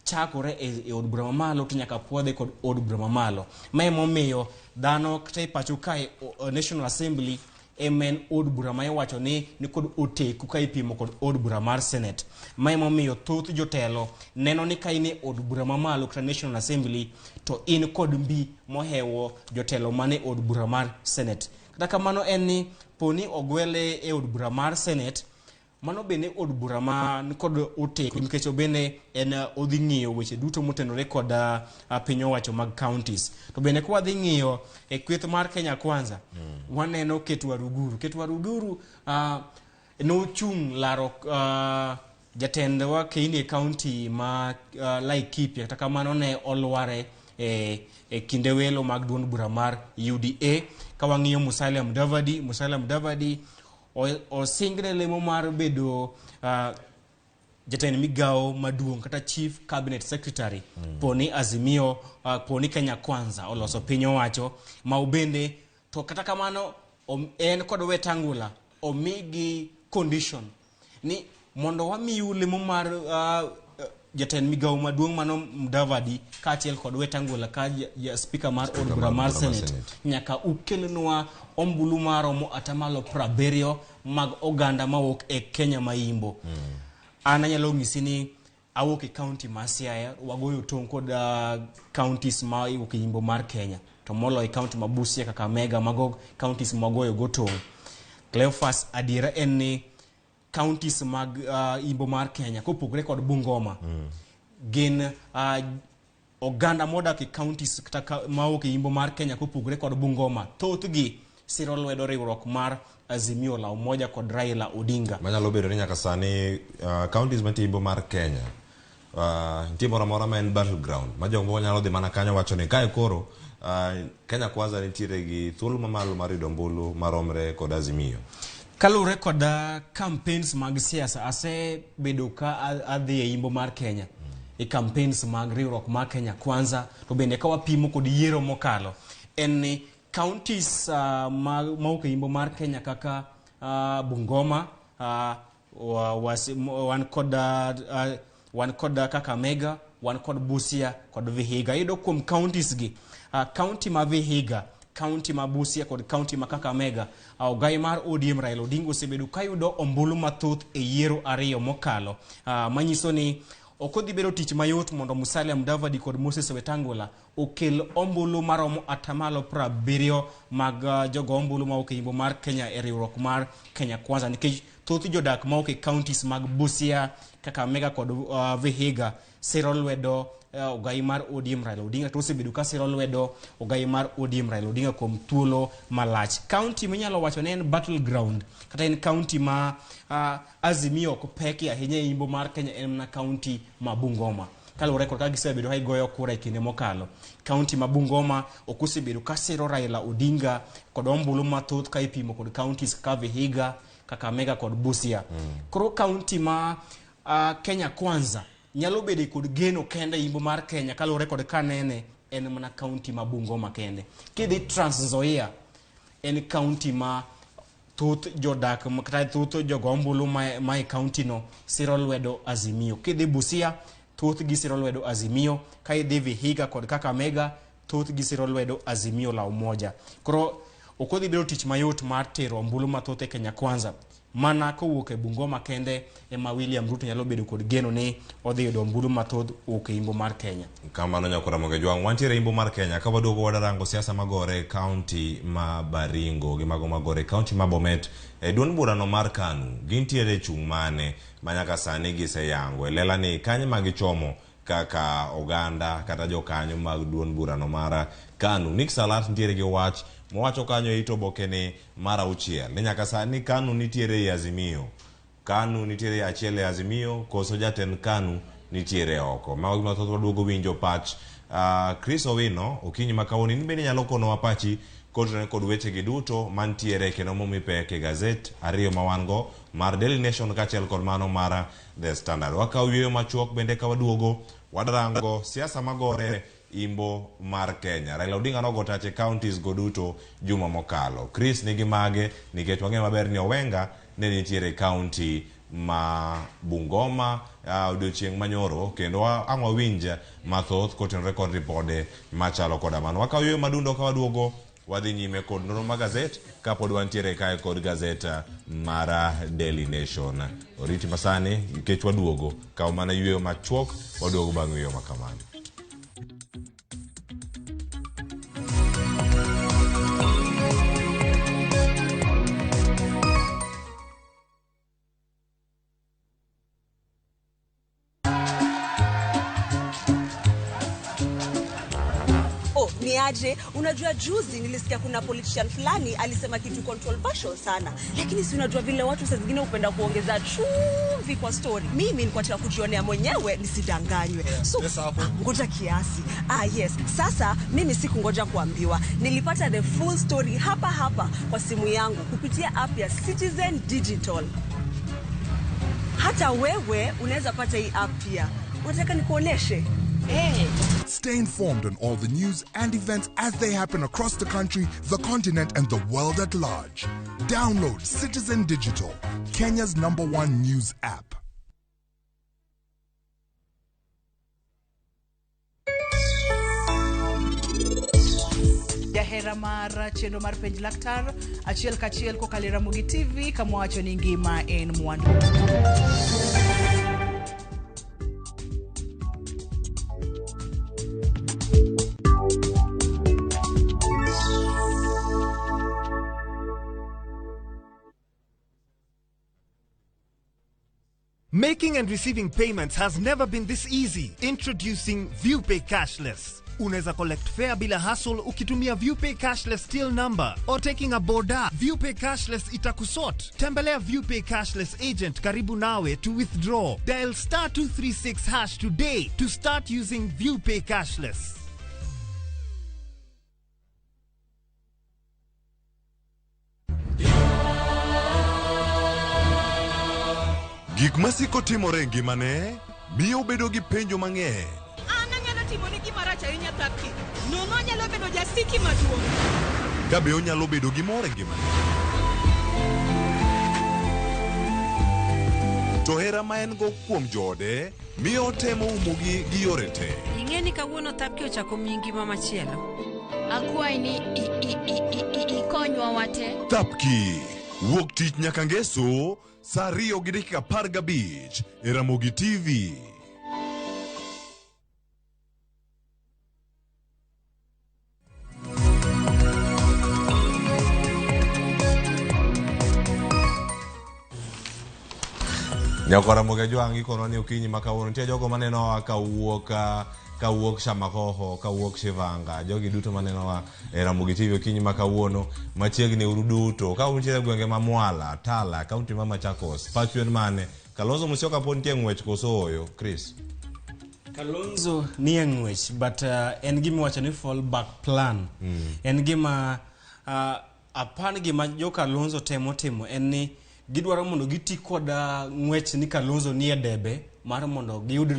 S2: chakore e od bura mamalo to nyaka puodhe kod od bura mamalo. Ma emomiyo dhano kata e pacho kae National Assembly emen od bura ma iwacho ni kod oteku ka ipimo kod od bura mar Senate. Ma emomiyo thoth jotelo neno ni ka in e od bura mamalo kata National Assembly to in kod mbi mohewo jotelo mane od bura mar Senate. Kata kamano en ni poni ogwele e od bura mar Senate, mano bende od bura man kod oteku nikech bende en odhi ng'iyo weche duto motenore kod piny owacho mag counties. To bende kwa dhi ng'iyo e kweth mar Kenya Kwanza, waneno Ketu Waruguru. Ketu Waruguru no chung laro jatendwa Kiini County ma Laikipia kata kamano ne olware e kinde welo mag duond bura mar UDA. Ka wang'iyo Musalia Mudavadi osingne lemo mar bedo jatend migao maduong' kata chief cabinet secretary poni Azimio, poni Kenya Kwanza oloso piny owacho ma ubende to kata kamano en kod Wetangula omigi condition ni mondo wamiu lemo mar jatend migao maduong' mano Mudavadi kaachiel kod Wetangula ka speaker mar od bura mar Senate nyaka ukelnwa ombulu maromo atamalo 70 mag oganda mawuok e Kenya maimbo. An anyalo ng'isi ni awuok e county ma Siaya, wagoyo tong' kod counties ma iwuok e yimbo mar Kenya, to moloyo county ma Busia, Kakamega, mago counties ma wagoyo go tong'. Cleophas, adiera en ni counties mag yimbo mar Kenya kopogre kod Bungoma gin oganda modak e counties kata mawuok e yimbo mar Kenya kopogre kod Bungoma thothgi siro lwedo riwruok mar Azimio la Umoja kod Raila Odinga.
S1: Manyalo bedo ni nyaka sani counties mantie yimbo mar Kenya nitie moro amora ma en battleground ma jogo nyalo dhi mana kanyo wacho ni kae koro Kenya Kwanza nitiere gi thuolo mamalo mar yudo ombulu maromre kod Azimio.
S2: Kalure kod campaigns mag siasa asebedo ka adhi e yimbo mar Kenya e campaigns mag riwruok mar Kenya Kwanza, to bende ka wapimo kod yiero mokalo en ni counties mawuok e yimbo mar Kenya kaka Bungoma, wan kod Kakamega, wan kod Busia kod Vihiga. Iyudo kuom counties gi, county ma Vihiga, county ma Busia kod county ma Kakamega, ogai mar ODM Raila Odinga osebedo ka yudo ombulu mathoth e yiero ariyo mokalo, manyiso ni okodhi bedo tich mayot mondo Musalia Mudavadi kod Moses Wetangula okel ombulu maromo atamalo 70 mag jogo ombulu ma yimbo mar Kenya e riwruok mar Kenya Kwanza, nikech thoth jodak ma e counties mag Busia, Kakamega kod Vihiga siro lwedo ogai mar ODM Raila Odinga, to osebedo ka siro lwedo ogai mar ODM Raila Odinga kuom thuolo malach. County minyalo wacho ne en battleground kata en county ma Azimio ok peki ahinya e yimbo mar Kenya en na county ma Bungoma. Kalure kod ka gisebedo ka igoyo kura e kinde mokalo, county ma Bungoma ok osebedo ka siro Raila Odinga kod ombulu mathoth ka ipimo kod counties kaka Vihiga, Kakamega kod Busia. Koro county ma Kenya Kwanza nyalo bedo kod geno kende yimbo mar Kenya kalure kod kanene en mana county ma Bungoma kende. Kidhi Trans Nzoia en county ma thoth jodak kata thoth jogo ombulu ma e county no siro lwedo Azimio. Kidhi Busia thoth gi siro lwedo Azimio, ka idhi Vihiga kod Kakamega thoth gi siro lwedo Azimio la Umoja. Koro okodhi bedo tich mayot mar tero ombulu mathoth e Kenya Kwanza, mana kowuok e Bungoma kende ema William Ruto nyalo bedo kod geno ni odhi yudo ombulu mathoth wuok e yimbo mar Kenya.
S1: Kamano nyakora moge jwang' wantiere yimbo mar Kenya ka waduogo wadarango siasa magore county ma Baringo gi mago magore county ma Bomet. Duond burano mar KANU gintiere chung' mane manyaka sani giseyango lela ni kanye magichomo kaka oganda kata jokanyo mag duond burano mar KANU. Nick Salat nitiere gi wach mowacho kanyo ito bokene mar 6 ni nyaka sani KANU nitiere e Azimio, KANU nitiere achiel e Azimio, koso jatend KANU nitiere oko. Mago gima thoth waduogo winjo pach Chris Owino okinyi makawoni ni bende nyalo kono wapachi kod weche gi duto mantiere kendo momi pek e gazet ariyo mawango mar Daily Nation kaachiel kod mano mar The Standard. Wakaw yweyo machuok bende ka waduogo wadarango siasa magore imbo mar Kenya. Raila Odinga nogo tache counties go duto juma mokalo. Chris nigi mage nikech wang'e maber ni Owenga ne nitiere county ma Bungoma odiochieng' manyoro, kendo ang'wa winja mathoth kotenore kod ripode machalo koda mano. Wakaw yweyo madundo ka waduogo wadhi nyime kod nonro mag gazet kapod wantiere kae kod gazet mar Daily Nation. Oriti masani nikech waduogo kaw mana yweyo machuok, waduogo bang' yweyo makamano.
S3: aje? Unajua juzi nilisikia kuna politician fulani alisema kitu controversial sana. Lakini si unajua vile watu saa zingine upenda kuongeza chumvi kwa story. Mimi nilikuwa nataka kujionea mwenyewe nisidanganywe. So ngoja kiasi. Yes. Sasa mimi sikungoja kuambiwa. Nilipata the full story hapa kwa simu yangu kupitia app ya Citizen Digital. Hata wewe unaweza pata hii app pia. Unataka nikuoneshe?
S4: Stay informed on all the news and events as they happen across the country, the continent, and the world at large. Download Citizen Digital, Kenya's #1 news app.
S5: Jahera mar chendo mar penj laktar achiel kachiel kokalo Ramogi TV kama wacho ni ngima en mwandu.
S6: Making and receiving payments has never been this easy. Introducing ViewPay Cashless. Unaweza collect fare bila hassle ukitumia ViewPay Cashless till number or taking a boda. ViewPay Cashless itakusort. Tembelea ViewPay Cashless agent karibu nawe to withdraw. Dial *236# today to start using ViewPay Cashless.
S7: Gik masiko timore ngimane miyo bedo gi penjo mang'eny.
S5: Anyalo timo ni gima rach ahinya Tapki. Nono nyalo bedo jasiki maduong'.
S7: Kabe onyalo bedo gi mor e ngimane. To hera ma en go kuom joode miyo temo umogi gi yore te.
S8: Ing'e ni kawuono Tapki ochako miyi ngima machielo.
S9: Akwai ni ikonywa wate.
S7: Tapki wuok tich nyaka ngeso saa 2:15 e Ramogi TV.
S1: Nyakora Ramogi Jwang' ikono ni okinyi makawuono nitie jogo maneno kawuok Shamahoho, kawuok Shivanga, jogi duto maneno e Ramogi TV okinyi makawuono machiegni uru duto. Ka untiere gwenge ma Mwala, Tala, kaunti ma Machakos, pachu en mane? Kalonzo Musyoka pod nitie ng'wech koso oyo, Chris?
S2: Kalonzo ni ng'wech, but en gima wacho ni fallback plan. En gima apan gima jo Kalonzo timo en ni gidwaro mondo giti kod ng'wech ni Kalonzo ni e debe mar mondo giyud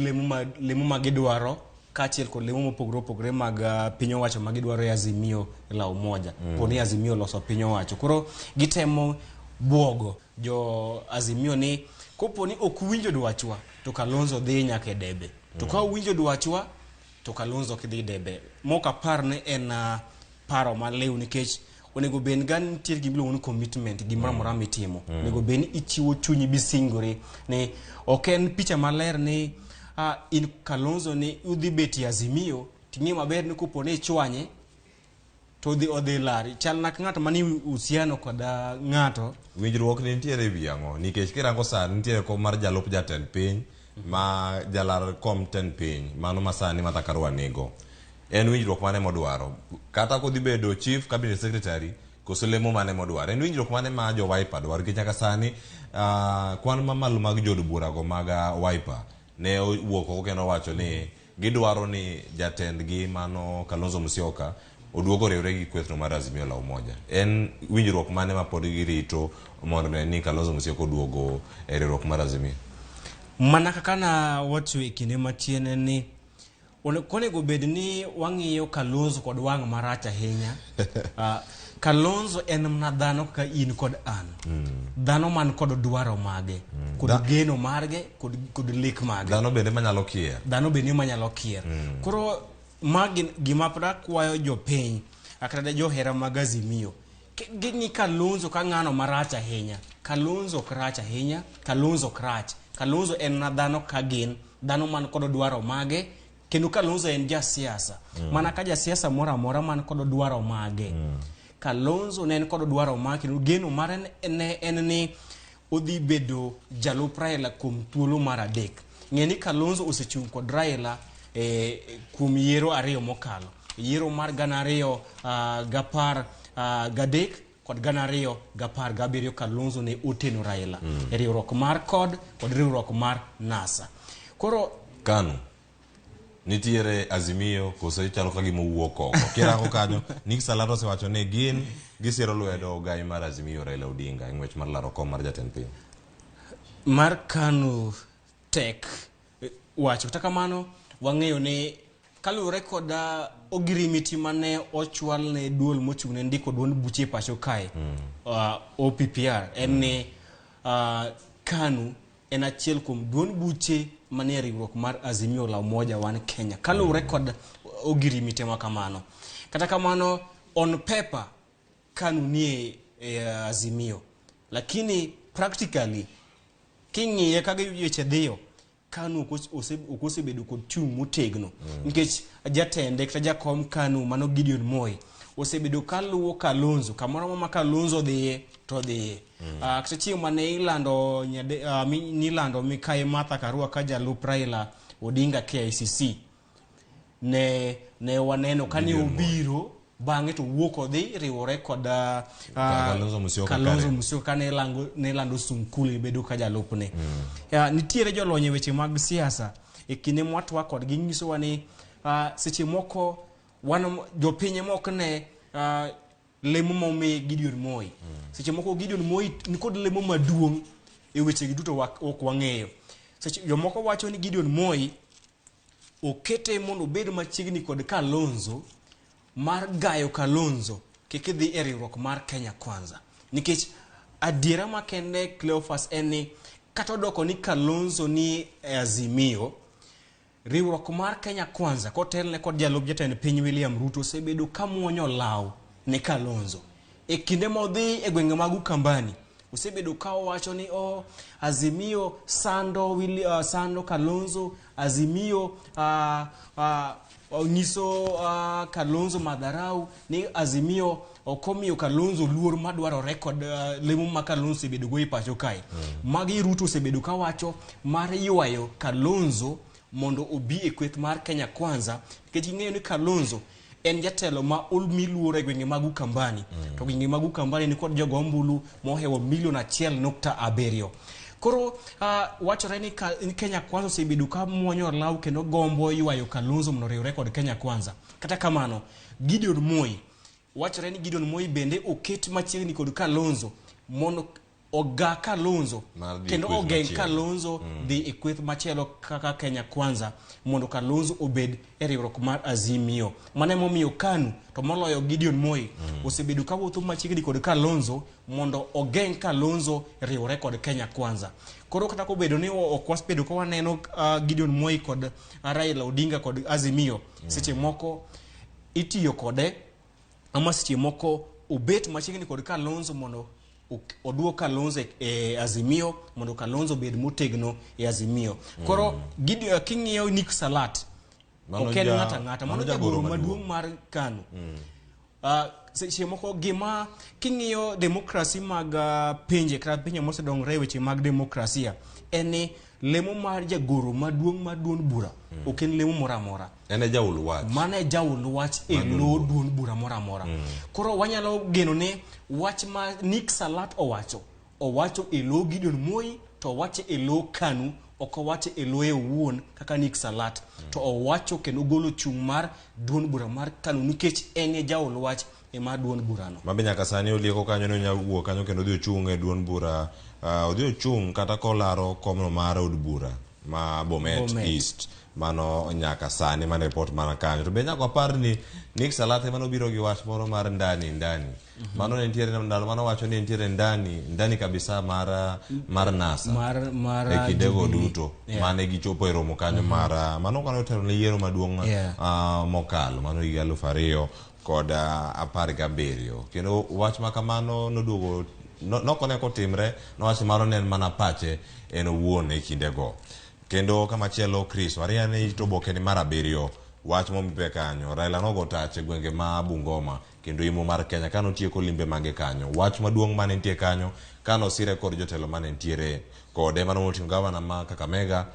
S2: lemo ma gidwaro kaachiel kod lemo mopogore mag piny owacho ma gidwaro e Azimio la Umoja. Poni Azimio loso piny owacho. Koro gitemo buogo jo Azimio ni koponi ok winjo dwachwa to Kalonzo dhi nyaka e debe. To ka winjo dwachwa to Kalonzo ok dhi debe. Mok apar ne en paro malew nikech onego ben gan nitie gimlo un commitment gimoro amora mitimo. Onego ben ichiwo chunyi bisingore ne ok en picha maler ni in Kalonzo ni udhi beti Azimio tingi maber ni kupone chwanye to odhi lari chal nak ng'ato mani usiano kod ng'ato.
S1: Winjruok ni nitiere wi ang'o nikech kirango sani nitiere kom mar jalup jatend piny ma jalar kom ten piny mano masani Martha Karua nigo. En winjruok mane modwaro kata kodhi bedo chief cabinet secretary koso lemo mane modwaro. En winjruok mane ma jo Wiper dwaro nikech nyaka sani kwan mamalo mag jod bura go mag Wiper ne wuok oko kendo wacho ni gidwaro ni jatendgi mano Kalonzo Musyoka oduogo riwre gi kwethno mar Azimio la Umoja. En winjruok mane ma pod girito mondo ni Kalonzo Musyoka oduogo e riwruok mar Azimio?
S2: Mana kaka na wacho e kinde machien ni onego bed ni wang'iyo Kalonzo kod wang' marach ahinya. Kalonzo en mana dhano kaka in kod an. Dhano man kod dwaro mage, kod geno marge, kod lik mage.
S1: Dhano bende manyalo kier.
S2: Dhano bende manyalo kier. Koro magi gima kwayo jopiny akada johera mag Azimio. Gini Kalonzo ka ng'ano marach ahinya. Kalonzo krach ahinya, Kalonzo krach. Kalonzo en na dhano ka gin, dhano man kod dwaro mage. Kendo Kalonzo en jasiasa. Mana ka jasiasa mora amora man kod dwaro mage. Kalonzo ne en kod dwaro mage kendo geno mare en ni odhi bedo jalup Raila kuom thuolo mar adek. Ng'eni Kalonzo osechung' kod Raila kuom yiero ariyo mokalo. yiero mar 2010 kod 2017 Kalonzo ne oteno Raila e riwruok mar kod riwruok mar NASA. Koro
S1: KANU nitiere Azimio koso chalo ka gima wuok oko. Kirango kanyo Nick Salato osewacho ni gin gisiro lwedo gai mar Azimio Raila Odinga ng'wech mar laro kom mar jatend piny.
S2: Mar KANU tek wacho kata kamano wang'eyo ni kaluwore kod ogirimiti mane ochwal ne duol mochung'ne ndiko duond buche pacho kae OPPR en ni KANU en achiel kuom duond buche mane riwruok mar Azimio la Umoja One Kenya kaluwore kod ogirimiti ma kamano. Kata kamano on paper KANU ni Azimio, lakini practically king'iye kaka weche dhiyo KANU okosebedo kod chung' motegno nikech jatende kata jakom KANU mano Gideon Moi osebedo kaluwo Kalonzo kamoro ma Kalonzo dhiye to dhiye. Kata chieng' mane ilando Mikayi Martha Karua ka jalup Raila Odinga KICC ne waneno kane obiro bang'e to wuok odhi riwore kod Kalonzo Musyoka ne lando Sunkuli bedo ka jalupne. Nitiere jolony weche mag siasa e kinde mwatwa kod ginyisowa ni seche moko wan jopiny moko ne lemo momi Gideon Moi. Seche moko Gideon Moi ni kod lemo maduong' e weche duto ok wang'eyo. Seche jomoko wacho ni Gideon Moi okete mondo obed machiegni kod Kalonzo mar gayo Kalonzo kik dhi e riwruok mar Kenya Kwanza nikech adiera makende Cleophas eni kata odoko ni Kalonzo ni Azimio riwruok mar Kenya Kwanza kotelne kod jalup jatend piny William Ruto osebedo kamuonyo law ne Kalonzo e kinde modhi e gwenge mag Ukambani osebedo ka owacho ni Azimio sando Kalonzo, Azimio nyiso Kalonzo madharau ni Azimio okomiyo Kalonzo luor madwaro rekod lemo ma Kalonzo osebedo go e pacho kae. Magi Ruto osebedo ka wacho mar ywayo Kalonzo mondo obi e kweth mar Kenya Kwanza nikech ing'eyo ni Kalonzo en jatelo ma olmi luor e gwenge mag Ukambani to gwenge mag Ukambani ni kod jogo ombulu mohewo 1.7 Koro wachore ni Kenya Kwanza osebedo ka muonyo law kendo gombo ywayo Kalonzo mondo riwre kod Kenya Kwanza. Kata kamano Gideon Moi wachore ni Gideon Moi bende oket machiegni kod Kalonzo mondo oga Kalonzo kendo ogeng Kalonzo dhi e kweth machielo kaka Kenya Kwanza mondo Kalonzo obed e riwruok mar Azimio. Mane momiyo KANU to moloyo Gideon Moi osebedo ka wuotho machiegni kod Kalonzo mondo ogeng Kalonzo riwre kod Kenya Kwanza. Koro kata kobedo ni ok wasebedo ka waneno Gideon Moi kod Raila Odinga kod Azimio seche moko itiyo kode ama seche moko obet machiegni kod Kalonzo mondo oduo Kalonzo e Azimio mondo Kalonzo bed motegno e Azimio. Koro king'iyo Nick Salat oken ng'ata mano jagoro maduong' mar KANU. Seche moko gima king'iyo demokrasi mag pinje kata pinje mosedongre weche mag demokrasia eni lemo mar jagoro maduong' bura oken lemo moramora
S1: ene jaul wach
S2: mane jaul wach e lo duond bura moramora. Koro wanyalo geno ne wach ma Nick Salat owacho e lo Gideon Moi to owacho e lo KANU ok owacho e lo owuon kaka Nick Salat to owacho kendo golo chung' mar duond bura mar KANU nikech en jaul wach e mar duond burano.
S1: Mabe nyaka sani olieko kanyo no nyawuo kanyo kendo odhi ochung' e duond bura odhi ochung' kata kolaro komno mar od bura ma Bomet East mano nyaka sani man report mana kanyo to be nyaka wapar ni Nick Salat mano biro gi wach moro mar ndani mano ne nitiere ndalo mano wacho ni nitiere ndani kabisa mar NASA
S2: mar
S1: e kidego duto mane gichopo e romo kanyo mar mano kano tero ne yiero maduong' mokalo mano higa 2017 kendo wach makamano noduogo nokone kotimre nowach mano ne mana pache en owuon e kindego. Kendo kama chielo Chris waria ne to boke ni mar 7 wach momipe kanyo Raila nogo tache gwenge ma Bungoma kendo imo mar Kenya kano tieko limbe mage kanyo wach maduong' mane nitie kanyo kano sire kod jotelo mane nitiere kode mano moting'o gavana ma Kakamega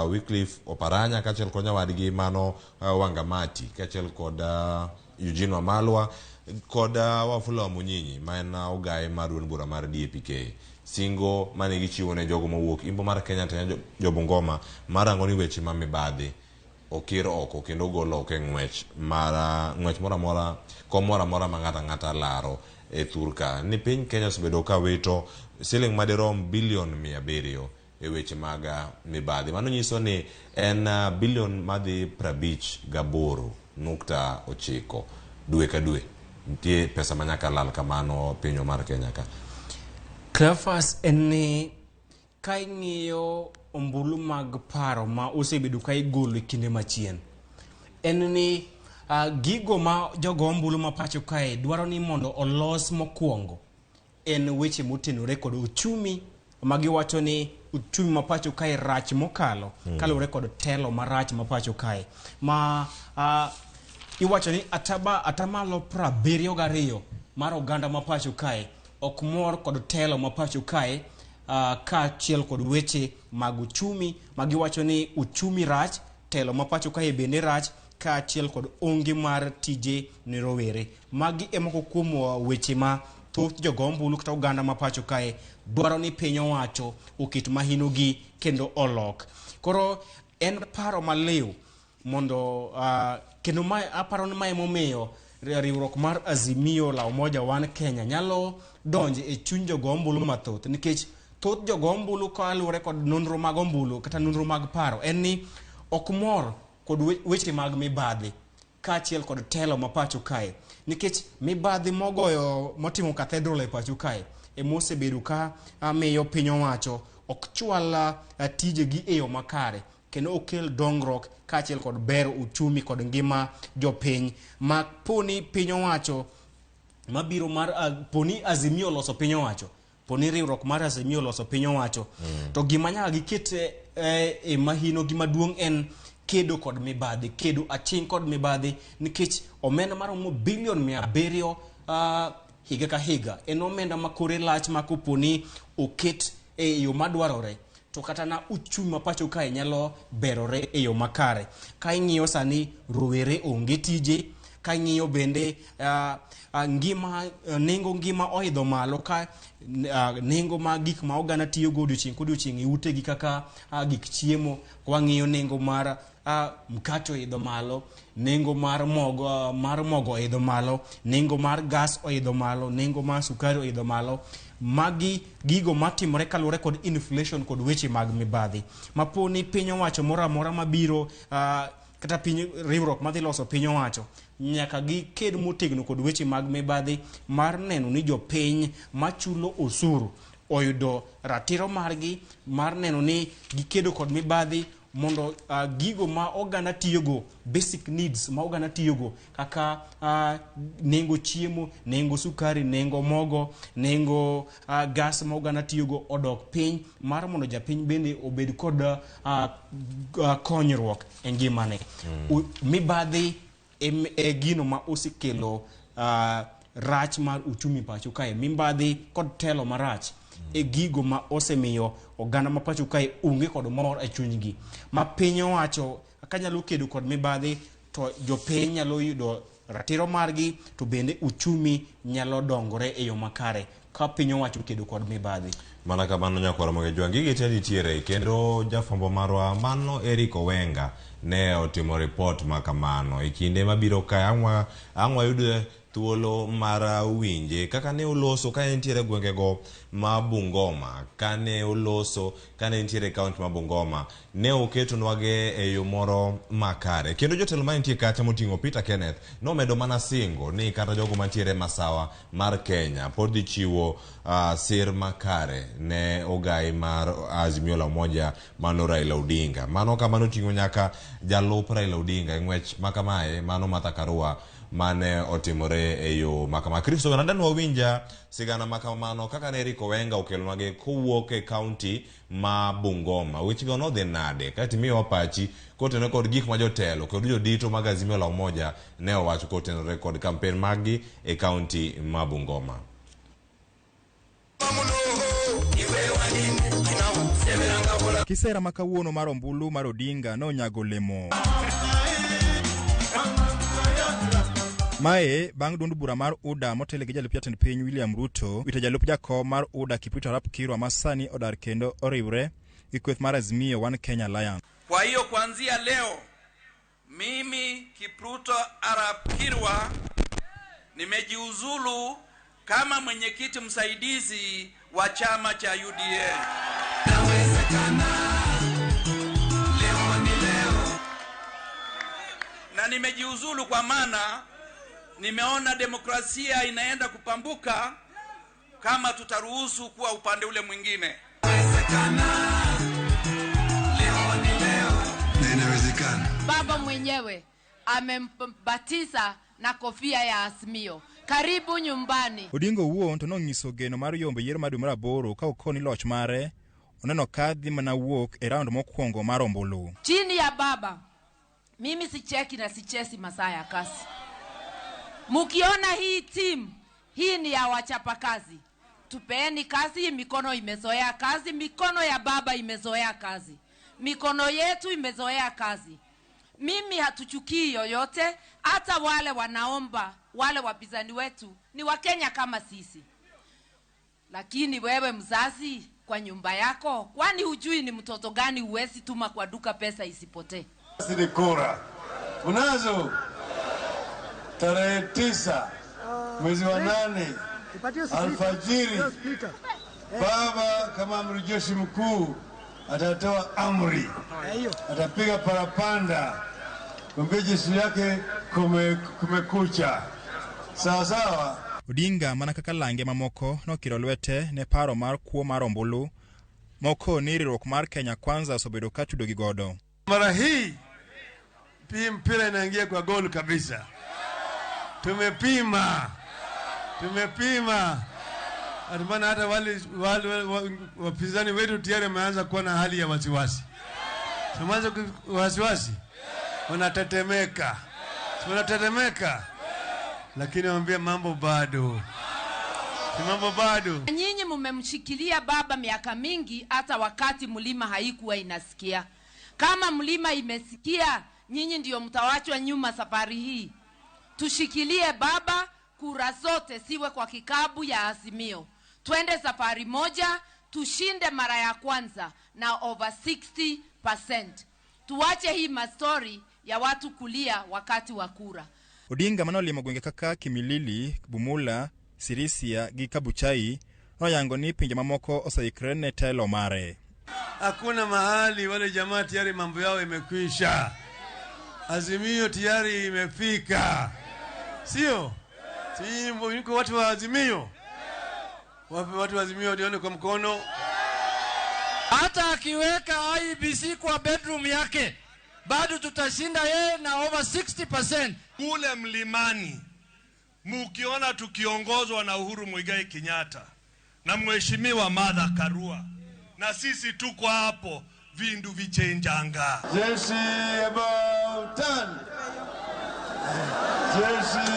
S1: Wycliffe Oparanya kachel kod nyawadgi mano Wangamati kachel kod Eugene Wamalwa kod Wafula Munyinyi ma en ogaye mar duond bura mar DAPK. Singo mane gichiwo ne jogo mawuok imbo mar Kenya to jo-Bungoma marango ni weche ma mibadhi okir oko kendo golo oko ng'wech mora mora komora mora ma ng'ata laro e thurka ni piny Kenya osebedo ka wito siling madirom bilion 700 e weche mag mibadhi. Mano nyiso ni en bilion madhi 58.9 dwe ka dwe. Nitie pesa manyaka lal kamano pinyo mar Kenya ka.
S2: Cleophas eni ka ing'iyo ombulu mag paro ma osebedo ka igolo e kinde machien. En ni gigo ma jogo ombulu ma pacho kae dwaro ni mondo olos mokwongo en weche motenore kod uchumi ma giwacho ni uchumi ma pacho kae rach mokalo kaluwore kod telo marach ma pacho kae ma iwacho ni atamalo 72 mar oganda ma pacho kae ok mor kod telo ma pacho kae kaachiel kod weche mag uchumi ma giwacho ni uchumi rach, telo ma pacho kae bende rach, kaachiel kod onge mar tije ne rowere. Magi emoko kuom weche ma thoth jogo ombulu kata oganda ma pacho kae dwaro ni piny owacho oket mahinogi kendo olok. Koro en paro maliw mondo kendo aparo ni mae momiyo riwruok mar Azimio la Umoja One Kenya nyalo donje e chuny jogo ombulu mathoth nikech thoth jogo ombulu kaluwore kod nonro mag ombulu kata nonro mag paro en ni ok mor kod weche mag mibadhi kaachiel kod telo ma pacho kae nikech mibadhi mogoyo motimo cathedral e pacho kae emosebedo ka miyo piny owacho ok chwal tijegi e yo makare kendo okel dongruok kaachiel kod bero uchumi kod ngima jopiny ma poni piny owacho mabiro mar poni Azimio loso piny owacho, poni riwruok mar Azimio loso piny owacho to gima nyaka giket e mahino gima duong' en kedo kod mibadhi, kedo aching kod mibadhi nikech omenda maromo bilion 700 higa ka higa en omenda makore lach ma koponi oket e yo madwarore to kata na uchumi ma pacho kae nyalo berore e yo makare. Ka ing'iyo sani rowere onge tije, ka ing'iyo bende nengo ngima oidho malo ka nengo ma gik ma oganda tiyo go odiochieng' e utegi kaka gik chiemo, wang'iyo nengo mar mkate oidho malo, nengo mar mogo oidho malo, nengo mar gas oidho malo, nengo mar sukari oidho malo. Magi gigo matimore kaluwore kod inflation kod weche mag mibadhi maponi piny owacho moro amora mabiro kata piny riwruok madhi loso piny owacho nyaka giked motegno kod weche mag mibadhi mar neno ni jopiny machulo osuru oyudo ratiro margi, mar neno ni gikedo kod mibadhi mondo gigo ma oganda tiyogo, basic needs ma oganda tiyogo kaka nengo chiemo, nengo sukari, nengo mogo, nengo gas ma oganda tiyogo odok piny mar mondo japiny bende obed kod konyruok e ngimane. Mibadhi e gino ma osekelo rach mar uchumi pacho kae, mibadhi kod telo marach e gigo ma osemiyo oganda ma pacho kae onge kod mor e chunygi. Ma piny owacho ka nyalo kedo kod mibadhi to jopiny nyalo yudo ratiro margi to bende uchumi nyalo dongore e yo makare ka piny owacho kedo kod mibadhi.
S1: Mana kamano nyakwara moge jwangi gite nitiere kendo jafambo marwa mano Eric Owenga ne otimo report ma kamano e kinde mabiro ka angwa yudo thuolo mar winje kaka ne uloso ka nitiere gwengego ma Bungoma, kane uloso kane nitiere kaunti ma Bungoma ne uketo nwage e yo moro makare kendo jotelo ma nitie kacha moting'o Peter Kenneth no medo mana singo ni kata jogo mantiere masawa mar Kenya pod dhi chiwo sir makare ne ogai mar Azimio la Umoja mano Raila Odinga. Mano kamano ting'o nyaka jalup Raila Odinga ng'wech makamae mano Martha Karua mane otimore e yo makama. Kristo ganada nwa winja sigana makamano kaka ne Eric Owenga okelo nage kowuok e county ma Bungoma which go no the nade kati miyo wapachi kotene kod gik ma jotelo kod jodito mag Azimio la Umoja ne owacho kotene kod campaign magi e county ma Bungoma.
S10: Iwe wanini, severanga bola Kisera makawuono mar ombulu mar Odinga nonyago lemo. Mae bang' duond bura mar UDA motelo gi jalup jatend piny William Ruto wito jalup jakom mar UDA Kipruto Arap Kirwa masani odar kendo oriwre gi kweth mar Azimio One Kenya Alliance.
S11: Kwa hiyo kuanzia leo mimi Kipruto Arap Kirwa nimejiuzulu kama mwenyekiti msaidizi wa chama cha UDA. Na nimejiuzulu kwa maana nimeona demokrasia inaenda kupambuka kama tutaruhusu kuwa upande ule mwingine.
S9: Baba mwenyewe amembatiza na kofia ya Azimio. Karibu nyumbani.
S10: Odinga wuon to nonyiso geno mar yombo yiero mar dwe mar 8 ka okoni loch mare oneno kadhi mana wuok e round mokwongo mar ombulu.
S9: Chini ya baba mimi sicheki na sichesi masaa ya kazi. Mukiona hii team hii ni ya wachapa kazi. Tupeeni kazi, mikono imezoea kazi, mikono ya baba imezoea kazi. Mikono yetu imezoea kazi. Mimi hatuchukii yoyote, hata wale wanaomba, wale wapinzani wetu ni Wakenya kama sisi. Lakini wewe mzazi kwa nyumba yako, kwani hujui ni mtoto gani uwezi tuma kwa duka pesa isipotee?
S12: Sisi kura. Unazo tarehe 9 mwezi wa 8 alfajiri, baba kama amri jeshi mkuu atatoa amri, atapiga parapanda kumbe jeshi yake kumekucha. Sawa sawa.
S10: Odinga mana kaka lange mamoko nokiro lwete ne paro mar kuo mar ombulu moko ni riwruok mar Kenya Kwanza osebedo ka tudo gi godo.
S12: Mara hii mpira inaingia kwa gol kabisa. Tumepima. Atumana hata wale wapinzani wetu tayari wameanza kuwa na hali ya wasiwasi. Tumeanza wasiwasi. Wanatetemeka. Lakini waambia mambo bado.
S9: Nyinyi mmemshikilia baba miaka mingi hata wakati mlima haikuwa inasikia. Kama mlima imesikia, nyinyi ndio mtawachwa nyuma safari hii. Tushikilie baba, kura zote siwe kwa kikabu ya Azimio. Twende safari moja, tushinde mara ya kwanza na over 60%. Tuache hii mastori ya watu kulia wakati wa kura.
S10: Odinga manolimo gwenge kaka Kimilili, Bumula, Sirisia gi Kabuchai noyango ni pinje mamoko osaikre ne telo mare.
S12: Hakuna mahali wale jamaa tayari mambo yao imekwisha. Azimio tayari imefika. Sio? Yuko watu wa Azimio. Wapi watu wa Azimio dione kwa mkono.
S13: Hata akiweka IBC kwa bedroom yake bado tutashinda yeye na over 60%.
S14: Kule mlimani mukiona tukiongozwa na Uhuru Muigai Kenyatta na Mheshimiwa Martha Karua, na sisi tuko hapo vindu vichenjanga.
S12: Jeshi about 10. Jeshi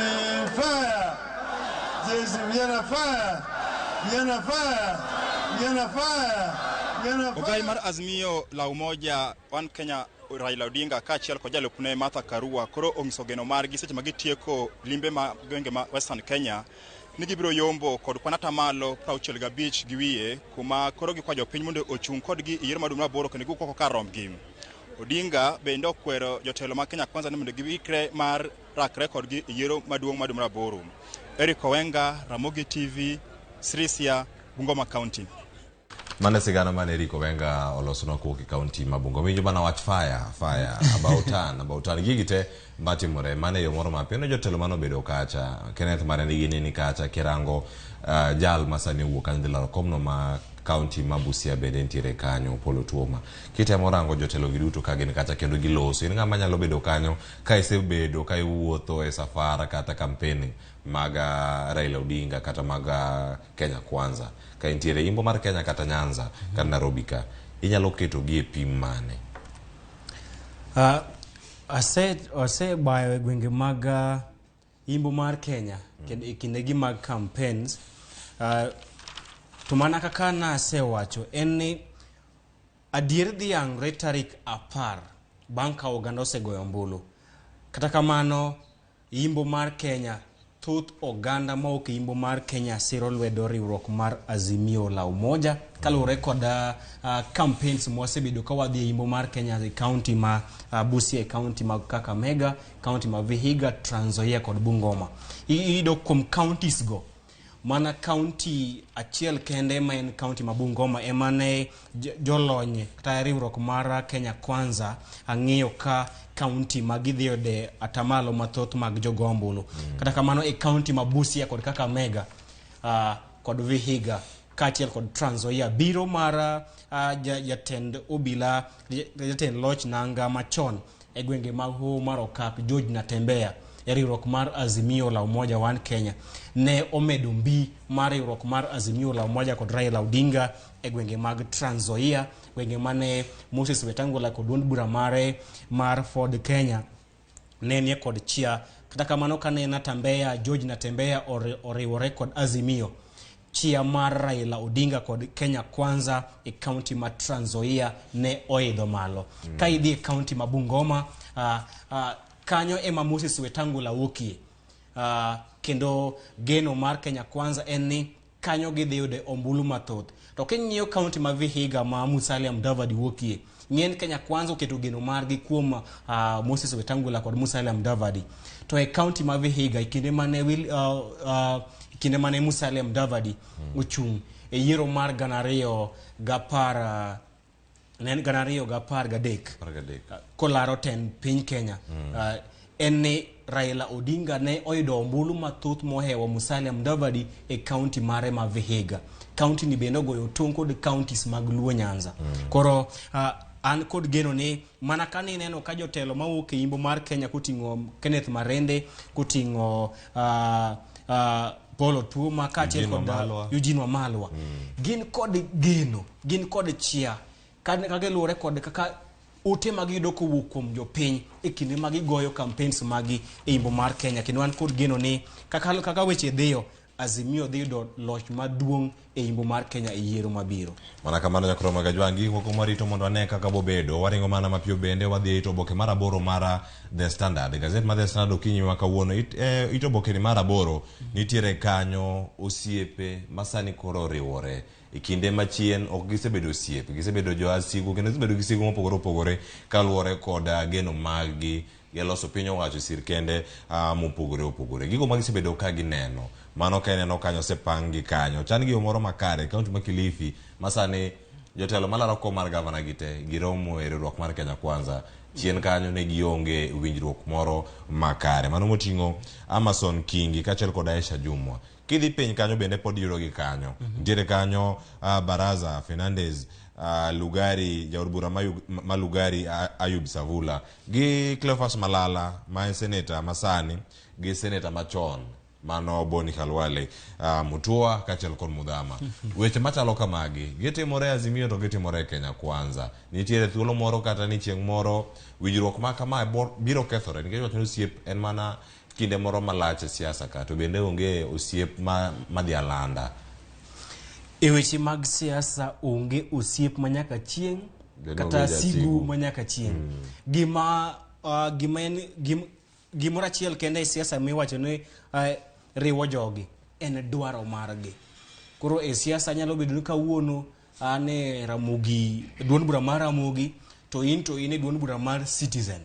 S12: fire. Jeshi vijana fire.
S10: Ogai mar Azimio la umoja One Kenya Raila Odinga kachiel ko jalupne Martha Karua koro ongiso geno margi seche magitieko limbe ma gwenge ma Western Kenya ni gibiro yombo kod kwanata malo 65 giwie kuma koro gi kwa jopiny mondo ochung kodgi yiero madum na boro kendo koko karom gi. Odinga bende okwero jotelo ma Kenya Kwanza ni mondo giwikre mar rakre kodgi yiero maduong' madum na boro. Eric Owenga, Ramogi TV, Sirisia, Bungoma County.
S1: Mane sigana mane Eric Owenga olosona ko ki county ma Bungoma. Winjo bana watch fire about tan gigite mbati more mane yo moro mapeno jotelo mano bedo kacha Kenneth Marani ni kacha kirango jal masani wuok andila komno ma county ma Busia bede ntire kanyo Polo Tuoma. Kite morango jotelo giduto kageni kacha kendo giloso. Inga manyalo bedo kanyo ka isebedo ka iwuotho e safara kata kampeni maga Raila Odinga kata maga Kenya Kwanza. Ka ntire imbo mar Kenya kata Nyanza kata Nairobi ka inyalo keto gi e pim mane.
S2: Ase bayo gwenge maga imbo mar Kenya kinde gi mag campaigns to mana kaka na ase wacho en ni adier dhiang' tarik 10 bang' ka oganda osegoyo ombulu. Kata kamano yimbo mar Kenya, thoth oganda ma ok yimbo mar Kenya siro lwedo riwruok mar Azimio la Umoja kaluwore kod campaigns mosebedo ka wadhi e yimbo mar Kenya e county ma Busia, e county ma Kakamega, county ma Vihiga, Trans Nzoia kod Bungoma. Iyudo kuom counties go mana county achiel kende ma en county ma Bungoma emane jolony kata riwruok mar Kenya Kwanza ang'iyo ka county ma gidhiyode atamalo mathoth mag jogombulu. Kata kamano e county ma Busia kod Kakamega kod Vihiga kaachiel kod Trans Nzoia biro mar jatend obila, jatend loch nanga machon e gwenge mag Hoho mar Okak, George Natembeya e riwruok mar Azimio la Umoja One Kenya ne omedo mbi mar riwruok mar Azimio la Umoja kod Raila Odinga e gwenge mag Trans Nzoia, gwenge mane Moses Wetangula kod duond bura mare mar Ford Kenya ne nie kod chia. Kata kamano kane Natembeya, George Natembeya oriwore kod Azimio, chia mar Raila Odinga kod Kenya Kwanza e county ma Trans Nzoia ne oidho malo. Ka idhi e county ma Bungoma, kanyo ema Moses Wetangula wuokie. Kendo geno mar Kenya Kwanza en ni kanyo gidhi yude ombulu mathoth. To king'iyo county ma Vihiga ma Musalia Mudavadi wuokie, ng'en Kenya Kwanza oketo geno margi kuom Moses Wetangula kod Musalia Mudavadi. To e county ma Vihiga kinde mane Musalia Mudavadi ochung' e yiero mar 2013 kolaro ten piny Kenya, en ni Raila Odinga ne oyudo ombulu mathoth mohewo Musalia Mudavadi e county mare ma Vihiga. County ni bende ogoyo tong' kod counties mag Luo Nyanza. Koro an kod geno ni mana kane neno ka jotelo mawuok e yimbo mar Kenya kuting'o Kenneth Marende, kuting'o Paul Otuoma kaachiel kod Eugene Wamalwa, gin kod geno, gin kod chia kage luwore kod kaka ute magiyudo kowuok kuom jopiny e kinde magigoyo campaigns magi e yimbo mar Kenya. Kendo an kod geno ni kaka weche dhiyo, Azimio dhi yudo loch maduong' e yimbo mar Kenya e yiero mabiro.
S1: Mana kamano nyakoro magajwangi moko marito mondo ane kaka bobedo, waringo mana mapiyo bende wadhi ito oboke mar 8 mar The Standard. Gazet mar The Standard okinyi ma kawuono ito oboke ni mar 8 nitiere kanyo osiepe masani koro riwore. E kinde machien ok gisebedo osiepe, gisebedo joasigu, kendo gisebedo gi sigu mopogore opogore kaluwore kod geno maggi geloso piny owacho sirkende mopogore opogore. Gigo magisebedo ka gineno, mano ka ineno kanyo sepangi kanyo. Chan gi moro makare, kaunti ma Kilifi, masani jotelo malaro kom mar gavana gite giromo e riwruok mar Kenya Kwanza. Chien kanyo ne gionge winjruok moro makare. Mano moting'o Amason Kingi kaachiel kod Aisha Jumwa. Kidhi piny kanyo bende pod yudo gi kanyo. Nitiere kanyo Baraza Fernandez, Lugari, jaod bura ma Lugari Ayub Savula, gi Cleophas Malala ma seneta masani, gi seneta machon mano Boni Khalwale, Mutua kaachiel kod Mudhama. Weche machalo kamagi gitimore Azimio to gitimore Kenya Kwanza. Nitiere thuolo moro kata ni chieng' moro winjruok ma kama biro kethore nikech wacho ni osiep en mana kinde moro malach e siasa ka, to bende onge osiep madhi alanda.
S2: E weche mag siasa onge osiep manyaka chieng' kata sigu manyaka chieng'. Gimoro achiel kende e siasa miwacho ni riwo jogi en dwaro margi. Koro e siasa nyalo bedo ni kawuono ane Ramogi, duond bura mar Ramogi, to in e duond bura mar Citizen.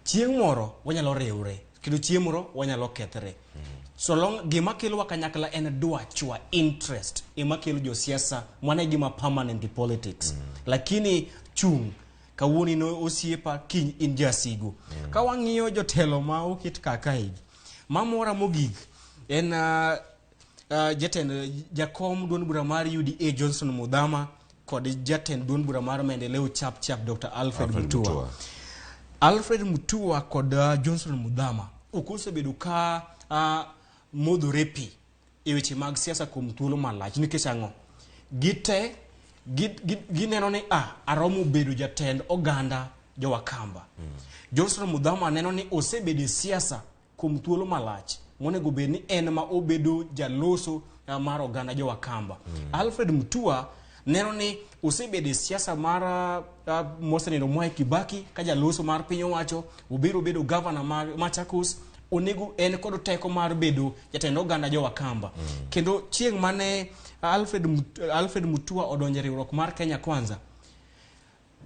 S2: Chieng' moro wanyalo riwre, kendo chieng' moro wanyalo kethre. So long gima kelo kanyakla en dwachwa, interest ema kelo jo siasa, mwana gima permanent politics. Lakini chung kawuoni no osiepa kiny in jasigu. Ka wang'iyo jotelo ma oket kaka higi, mamora mogik en jatend jakom duond bura mar UDA Johnson Mudhama kod jatend duond bura mar maendeleo chap Dr. Alfred Mutua. Alfred Mutua kod Johnson Mudhama okosebedo ka modhore pi e weche mag siasa kuom thuolo malach nikech ang'o gite gineno ni aromo bedo jatend oganda jowakamba. Johnson Mudhama neno ni osebedo siasa kuom thuolo malach, monego bed ni en ma obedo jaloso mar oganda jowakamba. Alfred Mutua neno ni usebede siasa mara Mosenindo Mwai Kibaki kaja loso mar piny owacho ubiro bedo governor mar Machakos onego en kod teko mar bedo jatend oganda jo Wakamba kendo chieng' mane Alfred Mutua odonje riwruok mar Kenya Kwanza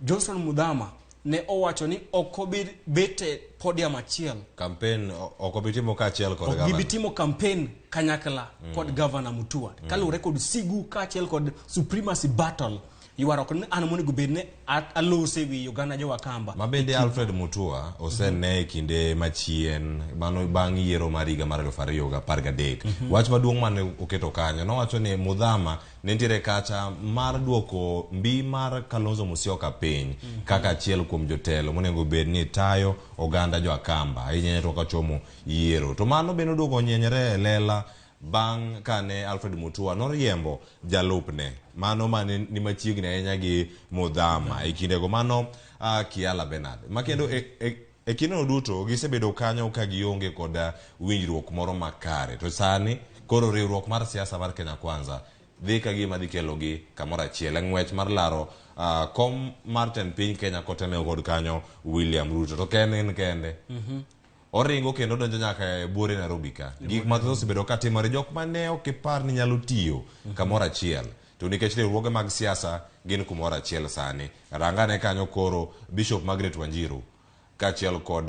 S2: Johnson Mudhama ne owacho ni okobed bete podium achiel
S1: campaign okobitimo ka achiel kod governor
S2: gibitimo campaign kanyakla kod governor Mutua kalure kod sigu ka achiel kod supremacy battle yuaro kon an moni gubedne alose wi Uganda jo Wakamba
S1: mabende Alfred Mutua osene kinde machien mano bang' yiero mar higa mar 2013 wach maduong' mane oketo kanyo nowacho ni Mudhama ne nitiere kacha mar duoko mbi mar Kalonzo Musyoka piny kaka achiel kuom jotelo monego bed ni tayo oganda jo Wakamba ahinya to ka chomo yiero to mano bende duoko nyenyere lela bang' kane Alfred Mutua noriembo jalupne mano mane ni machiegni ahinya gi Mudhama ikindego mano Kiala Bernard makendo e kinde duto gisebedo kanyo ka gionge kod winjruok moro makare to sani koro riwruok mar siasa mar Kenya Kwanza dhi ka gima dhi kelogi kamoro achiel ng'wech mar laro kom Martin piny Kenya kotene kod kanyo William Ruto to kende oringo kendo donjo nyaka e buore Nairobi ka gik mathoth osebedo ka timore jok mane ok ipar ni nyalo tiyo kamoro achiel to nikech riwruoge mag siasa gin kumoro achiel sani rangane kanyo koro Bishop Margaret Wanjiru kachiel kod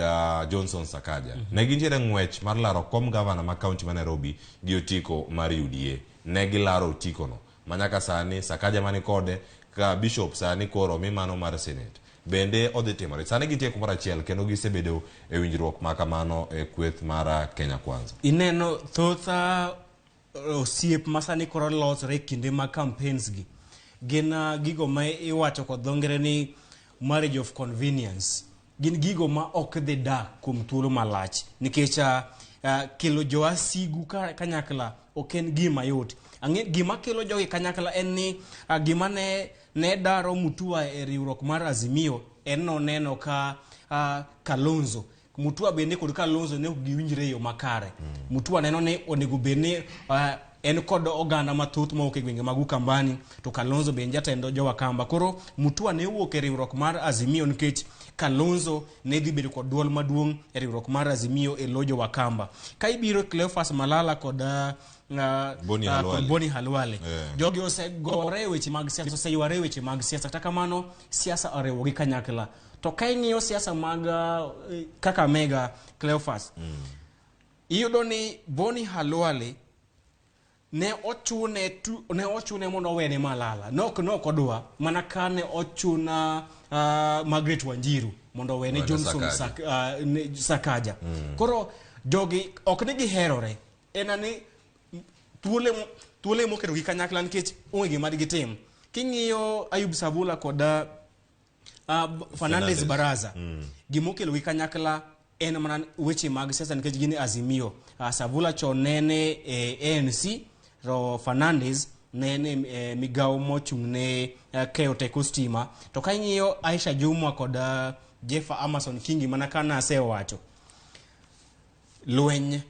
S1: Johnson Sakaja ne gintiere ng'wech mar laro kom governor ma county ma Nairobi gi otiko mar UDA ne gilaro otikono manyaka sani Sakaja mani kode ka Bishop sani koro mimano mar Senate bende odhi timore sani gitie kumoro achiel kendo gisebedo e winjruok ma kamano e kweth mar Kenya Kwanza
S2: ineno thotha osiep masani koro losre kinde ma campaigns gi gin gigo ma iwacho kod dhongere ni marriage of convenience gin gigo ma ok dhi dak kuom thuolo malach nikech kelo joasigu kanyakla ok en gima yot ang'e gima kelo jogi kanyakla en ni gima ne daro Mutua e riwruok mar Azimio en no neno ka Kalonzo Mutua bende kod Kalonzo ne giwinjre yo makare Mutua neno ne onego bene en kod oganda mathoth ma ok e gwenge mag Ukambani to Kalonzo bende jatendo jo Wakamba koro Mutua ne wuok e riwruok mar Azimio nikech Kalonzo ne dhi bedo kod duol maduong' e riwruok mar Azimio e lojo Wakamba ka ibiro Cleophas Malala kod Boni Halwale jogi osegore weche mag siasa oseyuare weche mag siasa kata kamano siasa orewogi kanyakla to ka ing'iyo siasa mag kaka Mega Cleophas iyudo ni Boni Halwale ne ochune mondo owene Malala nok odwa mana kane ochuna Margaret Wanjiru mondo owene Johnson Sakaja koro jogi ok ne giherore enani tuole mokero gi kanyakla nikech onge gima digitim king'iyo Ayub Sabula kod Fernandez Baraza gimokelo gi kanyakla en mana weche mag siasa nikech gini Azimio Sabula chon nene ANC ro Fernandez nene migawo mochung'ne keyo teko stima to ka ing'iyo Aisha Jumwa kod Jeffa Amason Kingi mana kana asewacho lweny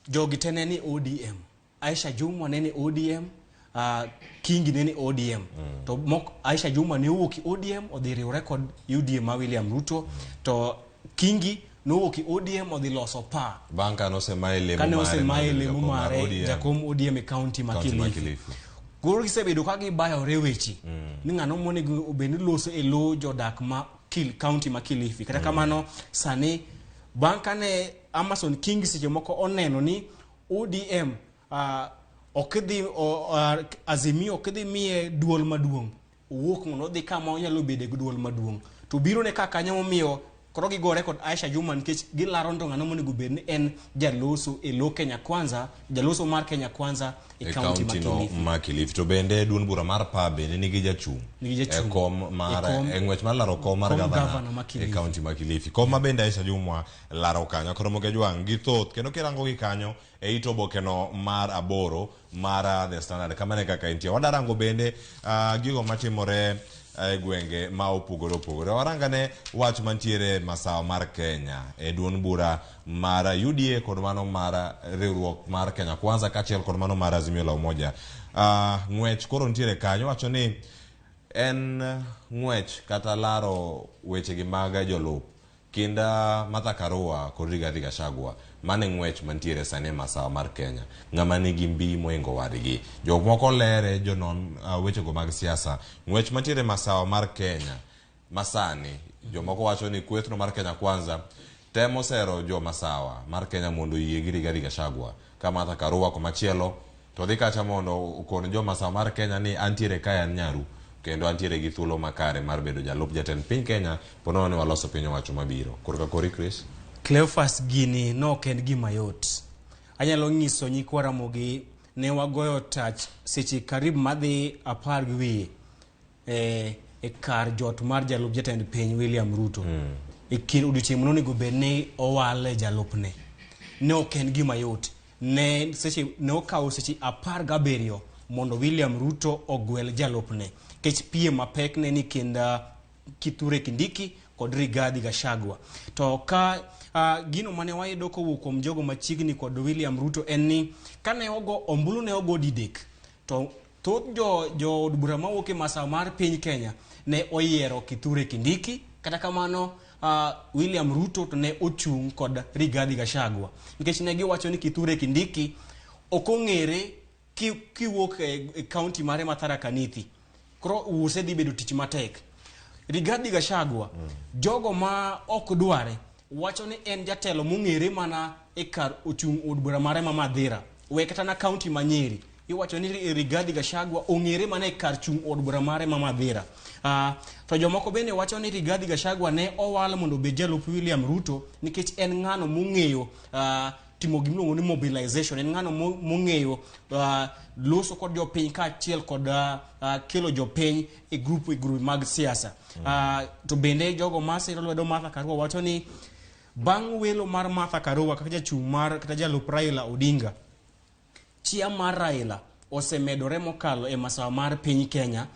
S2: jogi tene ni ODM Aisha Jumwa nene ODM Kingi nene ODM to Aisha Jumwa ne wuok ODM odhi riwre kod UDA ma William Ruto to Kingi no wuok ODM odhi loso pa
S1: banka no semaile
S2: mumare jakom ODM e county ma Kilifi goro gisebedo ka gibayo rewechi ni ng'ano monego obeni loso e lo jodak ma county ma Kilifi kata kamano sani banka ne Amason Kingi seche moko oneno ni ODM okidhi Azimio okidhi miye duol maduong' wuok mondo dhi kama onyalo bede gi duol maduong' to biro ne kaka kanyo momiyo koro gigore kod Aisha Jumwa nikech gilaro ndo ng'ano monego bed ni en jaloso e lo Kenya Kwanza jaloso mar Kenya Kwanza e county
S1: ma Kilifi to bende duond bura mar pa bende nigi jachung' e kom mar ng'wech mar laro kom mar governor e county ma Kilifi kom ma bende Aisha Jumwa laro kanyo koro moge jwang' gi thoth kendo kirango gi kanyo e ito bokeno mar aboro mar The Standard kamane kaka intie wadarango bende gigo matimore gwenge ma opogore opogore. Warangane wach mantiere masawa mar Kenya e duond bura mar UDA kod mano mar riwruok mar Kenya Kwanza kachiel kod mano mar Azimio la Umoja. Ng'wech koro ntiere kanyo, wacho ni en ng'wech kata laro wechegi mag jolup kinda Martha Karua kod Rigathi Gachagua. Mane ng'wech mantiere sani masawa mar Kenya. Ng'ama nigi mbi moingo wadgi. Jok moko lere jonon wechego mag siasa. Ng'wech mantiere masawa mar Kenya masani, jomoko wacho ni kwethno mar Kenya Kwanza temo sero jo masawa mar Kenya mondo yie gi Rigathi Gachagua. Ka Martha Karua komachielo to dhi kacha mondo ukon jo masawa mar Kenya ni antiere kaya nyaru kendo antiere gi thuolo makare mar bedo jalup jatend piny Kenya ponono ni waloso piny owacho mabiro. Korka kori Chris.
S2: Cleophas gini no ken gima yot. Anyalo nyiso nyikwa Ramogi ne wagoyo tach seche karib madhi 10 gi wiye e kar jot mar jalup jatend piny William Ruto. E kin odiochieng' monego bed ni owale jalupne. Ne ok en gima yot. Ne okawo seche 17 mondo William Ruto ogwel jalupne. Kech piem mapek ne ni kinda Kithure Kindiki kod Rigathi Gachagua. To ka gino mane wayudo kowuok kuom jogo machiegni kod William Ruto en ni kane ombulu ne ogo didek to thoth jo od bura mawuok e masawa mar piny Kenya ne oyiero Kithure Kindiki, kata kamano William Ruto to ne ochung' kod Rigathi Gachagua nikech ne giwacho ni Kithure Kindiki ok ong'ere kiwuok e kaunti mare ma Tharaka Nithi, koro use dhi bedo tich matek. Rigathi Gachagua jogo ma ok dware wacho ni en jatelo mong'ere mana e kar ochung' od bura mare ma Madhira, we kata na kaunti ma Nyeri iwacho ni Rigathi Gachagua ong'ere mana e kar chung' od bura mare ma Madhira. To jomoko bende wacho ni Rigathi Gachagua ne owal mondo obed jalup William Ruto nikech en ng'ano mong'eyo timo gimiluongo ni mobilization, en ng'ano mong'eyo loso kod jopiny kaachiel kod kelo jopiny e grup mag siasa. To bende jogo masiro lwedo Martha Karua wacho ni bang' welo mar Martha Karua kaka jachung' mar kata jalup Raila Odinga, chia mar Raila osemedore mokalo e masawa mar piny Kenya.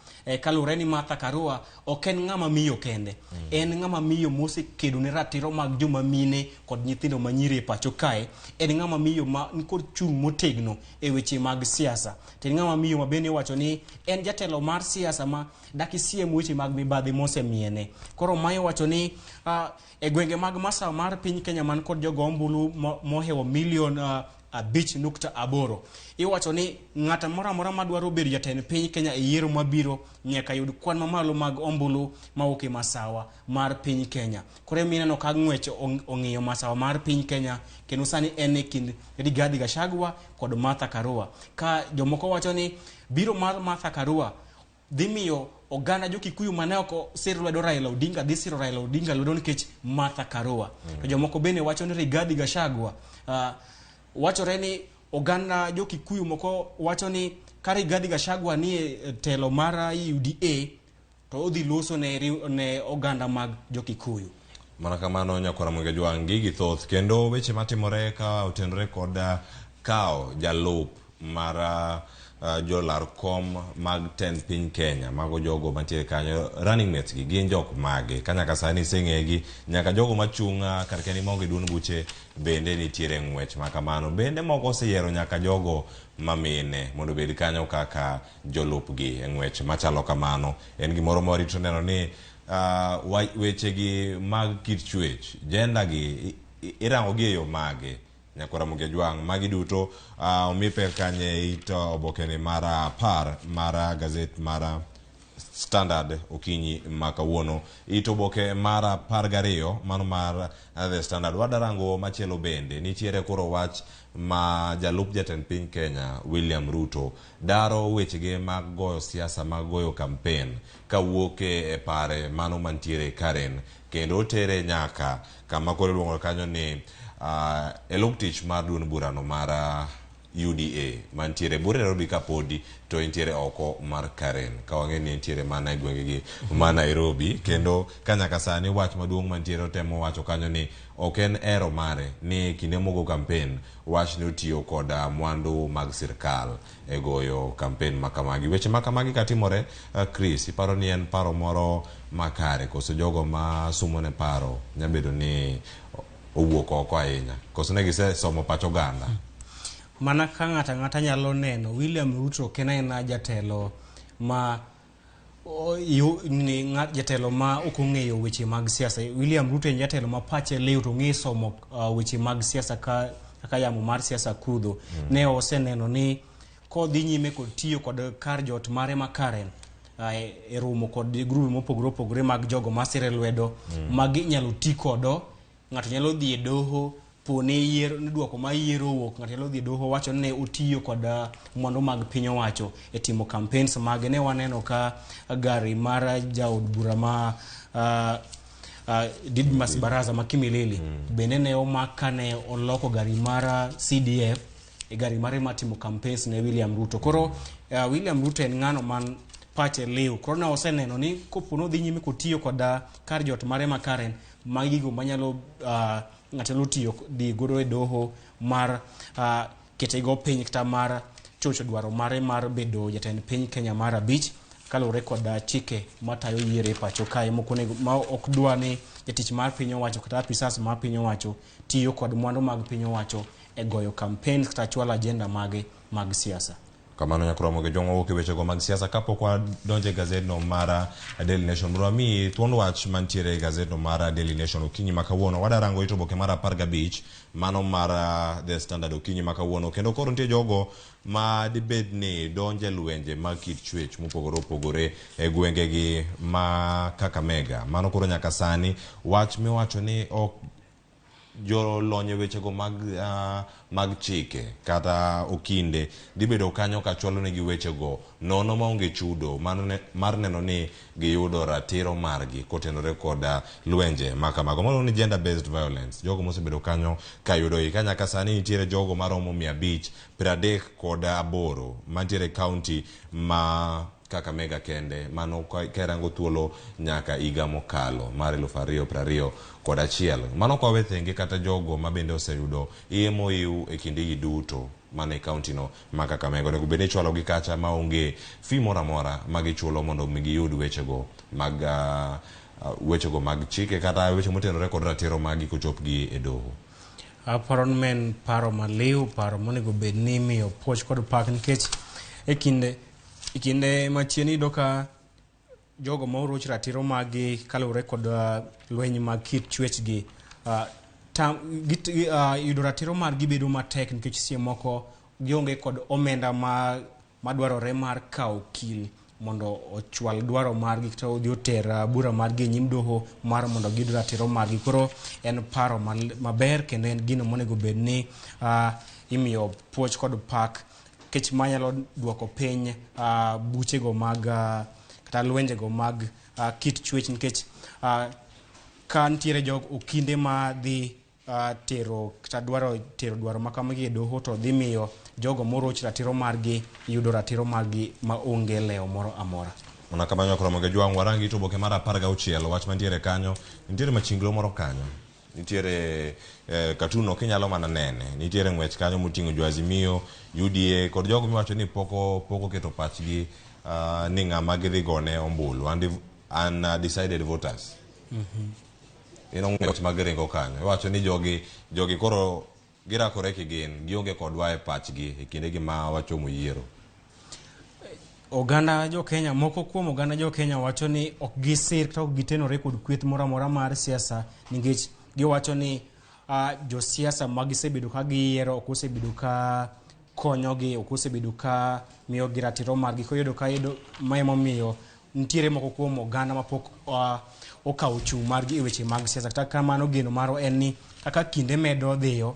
S2: Kalure ni Martha Karua ok en ng'ama miyo kende, en ng'ama miyo mosekedo ne ratiro mag joma mine kod nyithindo manyiri e pacho kae. En ng'ama miyo ma nikod chung' motegno e weche mag siasa. En ng'ama miyo ma bende wacho ni en jatelo mar siasa ma daki siem weche mag mibadhi mosemiene. Koro mayo wacho ni e gwenge mag masawa mar piny Kenya man kod jogo ombulu mohewo milion 5.8 iwacho ni ng'ata mora mora madwaro bedo jatend piny Kenya e yiero mabiro nyaka yud kwan mamalo mag ombulu mawuok e masawa mar piny Kenya. Koro mineno ka ng'wech ong'iyo masawa mar piny Kenya kendo sani en e kind Rigathi Gachagua kod Martha Karua. Ka jomoko wacho ni biro mar Martha Karua dhi miyo oganda jo Kikuyu mane oko siro lwedo Raila Odinga dhi siro Raila Odinga lwedo nikech Martha Karua. To jomoko bende wacho ni Rigathi Gachagua wachore ni oganda jo Kikuyu moko wacho ni ka Rigathi Gachagua ni telo mar UDA to odhi loso ne oganda mag jo Kikuyu.
S1: Mana kamano nyakora mwenge jwangi gi thoth kendo weche matimore ka otenore kod kao jalup mar jolar kom mag ten piny Kenya mago jogo mantiere kanyo running mates gi gin jok mage kanyaka sani seng'egi nyaka jogo machunga kar keni monge duon buche bende nitiere ng'wech makamano bende moko oseyiero nyaka jogo mamine mondo bed kanyo kaka jolupgi e ng'wech machalo kamano. En gimoro morito neno ni wechegi mag kit chwech jenda gi irango gi e yo mage nyakora Muge Jwang magi duto omipe kanye ito obokeni mara par mara gazet mara Standard okinyi makawuono ito boke mara par gariyo mano mar The Standard. Wadarango machielo bende nitiere koro wach ma jalup jatend piny Kenya William Ruto daro wechege mag goyo siasa mag goyo kampen kawuoke e pare mano mantiere Karen kendo tere nyaka kama koro luongo kanyo ni elok tich mar duon burano mar UDA mantiere bure Nairobi kapodi to intiere oko mar Karen ka wang'e ni intiere mana e gwengegi ma Nairobi kendo kanyaka sani wach maduong' mantiere temo wacho kanyo ni ok en ero mare ni kinde mogo campaign wach ni otiyo kod mwandu mag sirkal e goyo campaign makamagi weche makamagi katimore Chris iparo ni en paro moro makare koso jogo ma sumo ne paro nyabedo ni owuok oko ahinya koso ne gise somo pacho ganda
S2: mana ka ng'ata nyalo neno William Ruto kena jatelo ma jatelo ma ok ong'eyo weche mag siasa. William Ruto en jatelo ma pache lew to ng'e somo weche mag siasa ka yamo mar siasa kudho. Ne oseneno ni kodhi nyime kod tiyo kod kar jot mare ma Karen e romo kod grube mopogore mag jogo masire lwedo magi nyalo ti kodo ng'ato nyalo dhi e doho pone yiero duoko ma yiero wuok ng'ato nyalo dhi doho wacho ne utiyo kod mwandu mag piny owacho e timo campaigns mag ne waneno ka gari mar jaod bura ma Didmas Baraza makimilili bende ne omaka ne oloko gari mar CDF e gari mare matimo campaigns ne William Ruto. Koro William Ruto en ng'ano man pache lew koro na oseneno ni kopono dhi nyime kotiyo kod kar jot mare ma Karen magigo manyalo ng'atelo tiyo di godo e doho mar ketego piny kata mar chocho dwaro mare mar bedo jatend piny Kenya mar abich kalure kod chike matayo yiere pacho kae mokonego ma ok dwa ni jatich mar piny owacho kata apisas mar piny owacho tiyo kod mwandu mag piny owacho e goyo campaign kata chwala agenda mage mag siasa.
S1: Kamano nyakromo ge jongo wuok e wechego mag siasa kapok wadonje gazedno mar Daily Nation mondo mi thuon wach mantiere e gazedno mar Daily Nation okinyi makawuono wadarango ito boke mar 15 mano mar The Standard okinyi makawuono kendo koro nitie jogo ma dibed ni donje lwenje mag kit chwech mopogore opogore e gwengegi ma Kakamega mano koro nyaka sani wach miwacho ni ok jolonye wechego mag chike kata okinde dibedo kanyo ka chwalo negi wechego nono maonge chudo mar neno ni giyudo ratiro margi kotenore kod lwenje makamago mono ni gender based violence jogo mosebedo kanyo ka yudo ka nyaka sani nitiere jogo maromo 538 mantiere county ma Kakamega kende mano kerango thuolo nyaka iga mokalo mar 2021 mano kwa wethenge kata jogo mabende oseyudo EMOU e kindegi duto mane county no ma Kakamega nego bende chwalo gi kacha maonge fi mora magichulo mondo giyud wechego mag chike kata weche motenore kod ratiro magi kochopgi e doho.
S2: Aparon men paro maliw paro monego bed ni miyo puoch kod pak nikech ikinde machieni doka jogo ma oroch ratiro magi kalure kod lweny mag kit chwechgi yudo ratiro margi bedo matek nikech sie moko gionge kod omenda madwarore mar kawo kil mondo ochwal dwaro margi kata odhi oter bura margi nyim doho mar mondo giyud ratiro margi. Koro en paro maber kendo en gino monego bed ni imiyo puoch kod pak kech manyalo duoko piny buchego mag kata lwenjego mag kit chwech nikech ka nitiere jog okinde ma dhi tero kata tero dwaro makamagi e doho to dhi miyo jogo moroch ratiro margi yudo ratiro margi ma onge leo moro amora.
S1: Ona kama nyakromo ge jwang warangi to boke mar 16 wach mantiere kanyo nitiere machinglo moro kanyo nitiere katuno kinyalo mana nene nitiere ng'wech kanyo moting'o jo Azimio UDA kod jogo miwacho ni poko keto pachgi ni ng'ama gidhi gone ombulu undecided voters. Ng'wech mag ringo kanyo iwacho ni jogi koro girakore kigin gionge kodwa e pachgi e kindegi ma wachomo yiero.
S2: Oganda jo Kenya moko kuom oganda jo Kenya wacho ni ok gisir kata ok gitenore kod kweth moro amora mar siasa nikech giwacho ni jo siasa magisebedo ka giyiero ok osebedo ka konyogi ok osebedo ka miyo gi ratiro margi koyudo ka momiyo nitiere moko kuom oganda mapok okawo chung' margi e weche mag siasa kata kamano geno maro en ni kaka kinde medo dhiyo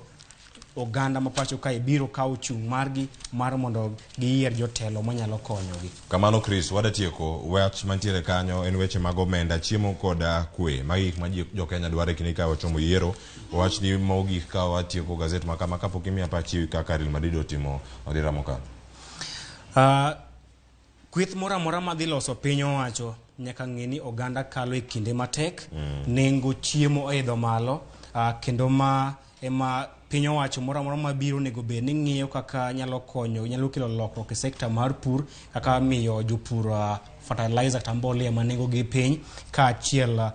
S2: oganda mapacho kae biro kawo chung' margi mar mondo giyier jotelo manyalo konyogi.
S1: Kamano Chris, wadatieko wach mantiere kanyo en weche mag omenda, chiemo kod kwe. Magi ma jo Kenya dware kini ka wachomo yiero. Wach ni mogik ka watieko gazet makama kapok imiya pachi kaka Real Madrid otimo odira mokalo.
S2: Kweth mora madhi loso piny owacho nyaka ng'eni oganda kalo e kinde matek, nengo chiemo oidho malo, kendo ema piny owacho mora mabiro nego bed ni ng'iyo kaka nyalo konyo, nyalo kelo lokruok e sekta mar pur, kaka miyo jopur fertilizer kata mbolea ma nengo gi piny, ka achiel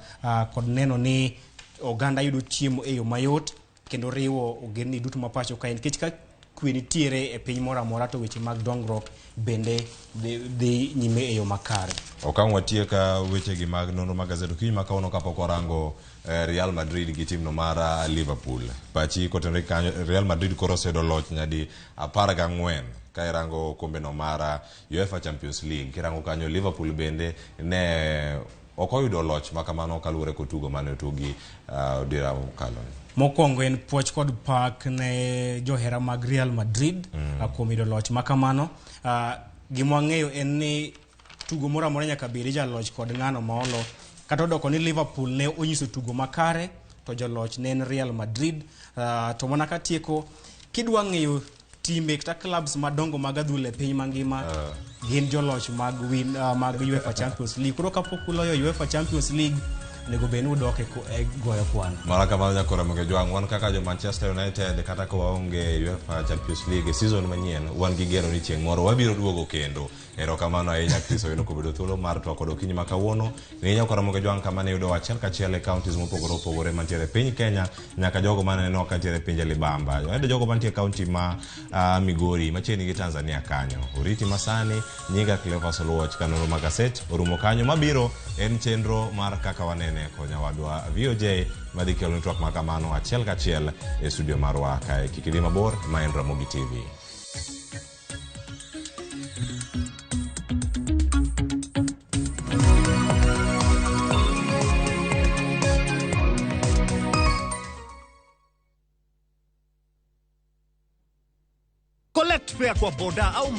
S2: kod neno ni oganda yudo chiemo e yo mayot, kendo riwo ogendni duto mapacho kae, nikech ka kwe nitiere e piny mora to weche mag dongruok bende dhi nyime e yo makare.
S1: Okang' watieka weche gi mag nonro mag gazet kiny makauno kapok warango Real Madrid gi timno mar Liverpool. Pachi kotenre kanyo Real Madrid koro osedo loch nyadi 14 ka irango kombe no mar UEFA Champions League. Kirango kanyo Liverpool bende ne okoyudo loch makamano kaluwore kotugo mane otugi odira mokalo.
S2: Mokwongo en puoch kod pak ne johera mag Real Madrid kuom yudo loch makamano. Gima wang'eyo en ni tugo mora nyaka bedi jaloch kod ng'ano maolo. Kata odoko ni Liverpool ne onyiso tugo makare, to jaloch ne en Real Madrid. To mana katieko, kidwa ng'eyo timbe kata clubs madongo mag adhula e piny mangima, gin joloch mag UEFA Champions League. Koro kapok uloyo UEFA Champions League, nego beni udoke e goyo kwano.
S1: Maraka malanya kora mga juang, wan kaka jo Manchester United kata ko waonge UEFA Champions League season manyien, wan gigero ni chieng' moro wabiro duogo kendo. Erokamano ahinya Chris Owino kobedo thuolo mar twako okinyi ma kawuono. Ng'inya kora mga juang kama ne yudo achiel kachiel e counties mopogore opogore mantiere piny Kenya, nyaka jogo mane no kantiere pinje libamba. Wede jogo mantiere county ma Migori machiegni gi Tanzania kanyo. Oriti masani nyinga Cleophas Oluoch kanoro magaset orumo kanyo mabiro en chenro mar kaka wanene konya wadwa VOJ madhi kelo twak makamano achiel kachiel e studio marwa kae. Kikidhi mabor ma en Ramogi TV.
S6: Collect fare kwa boda au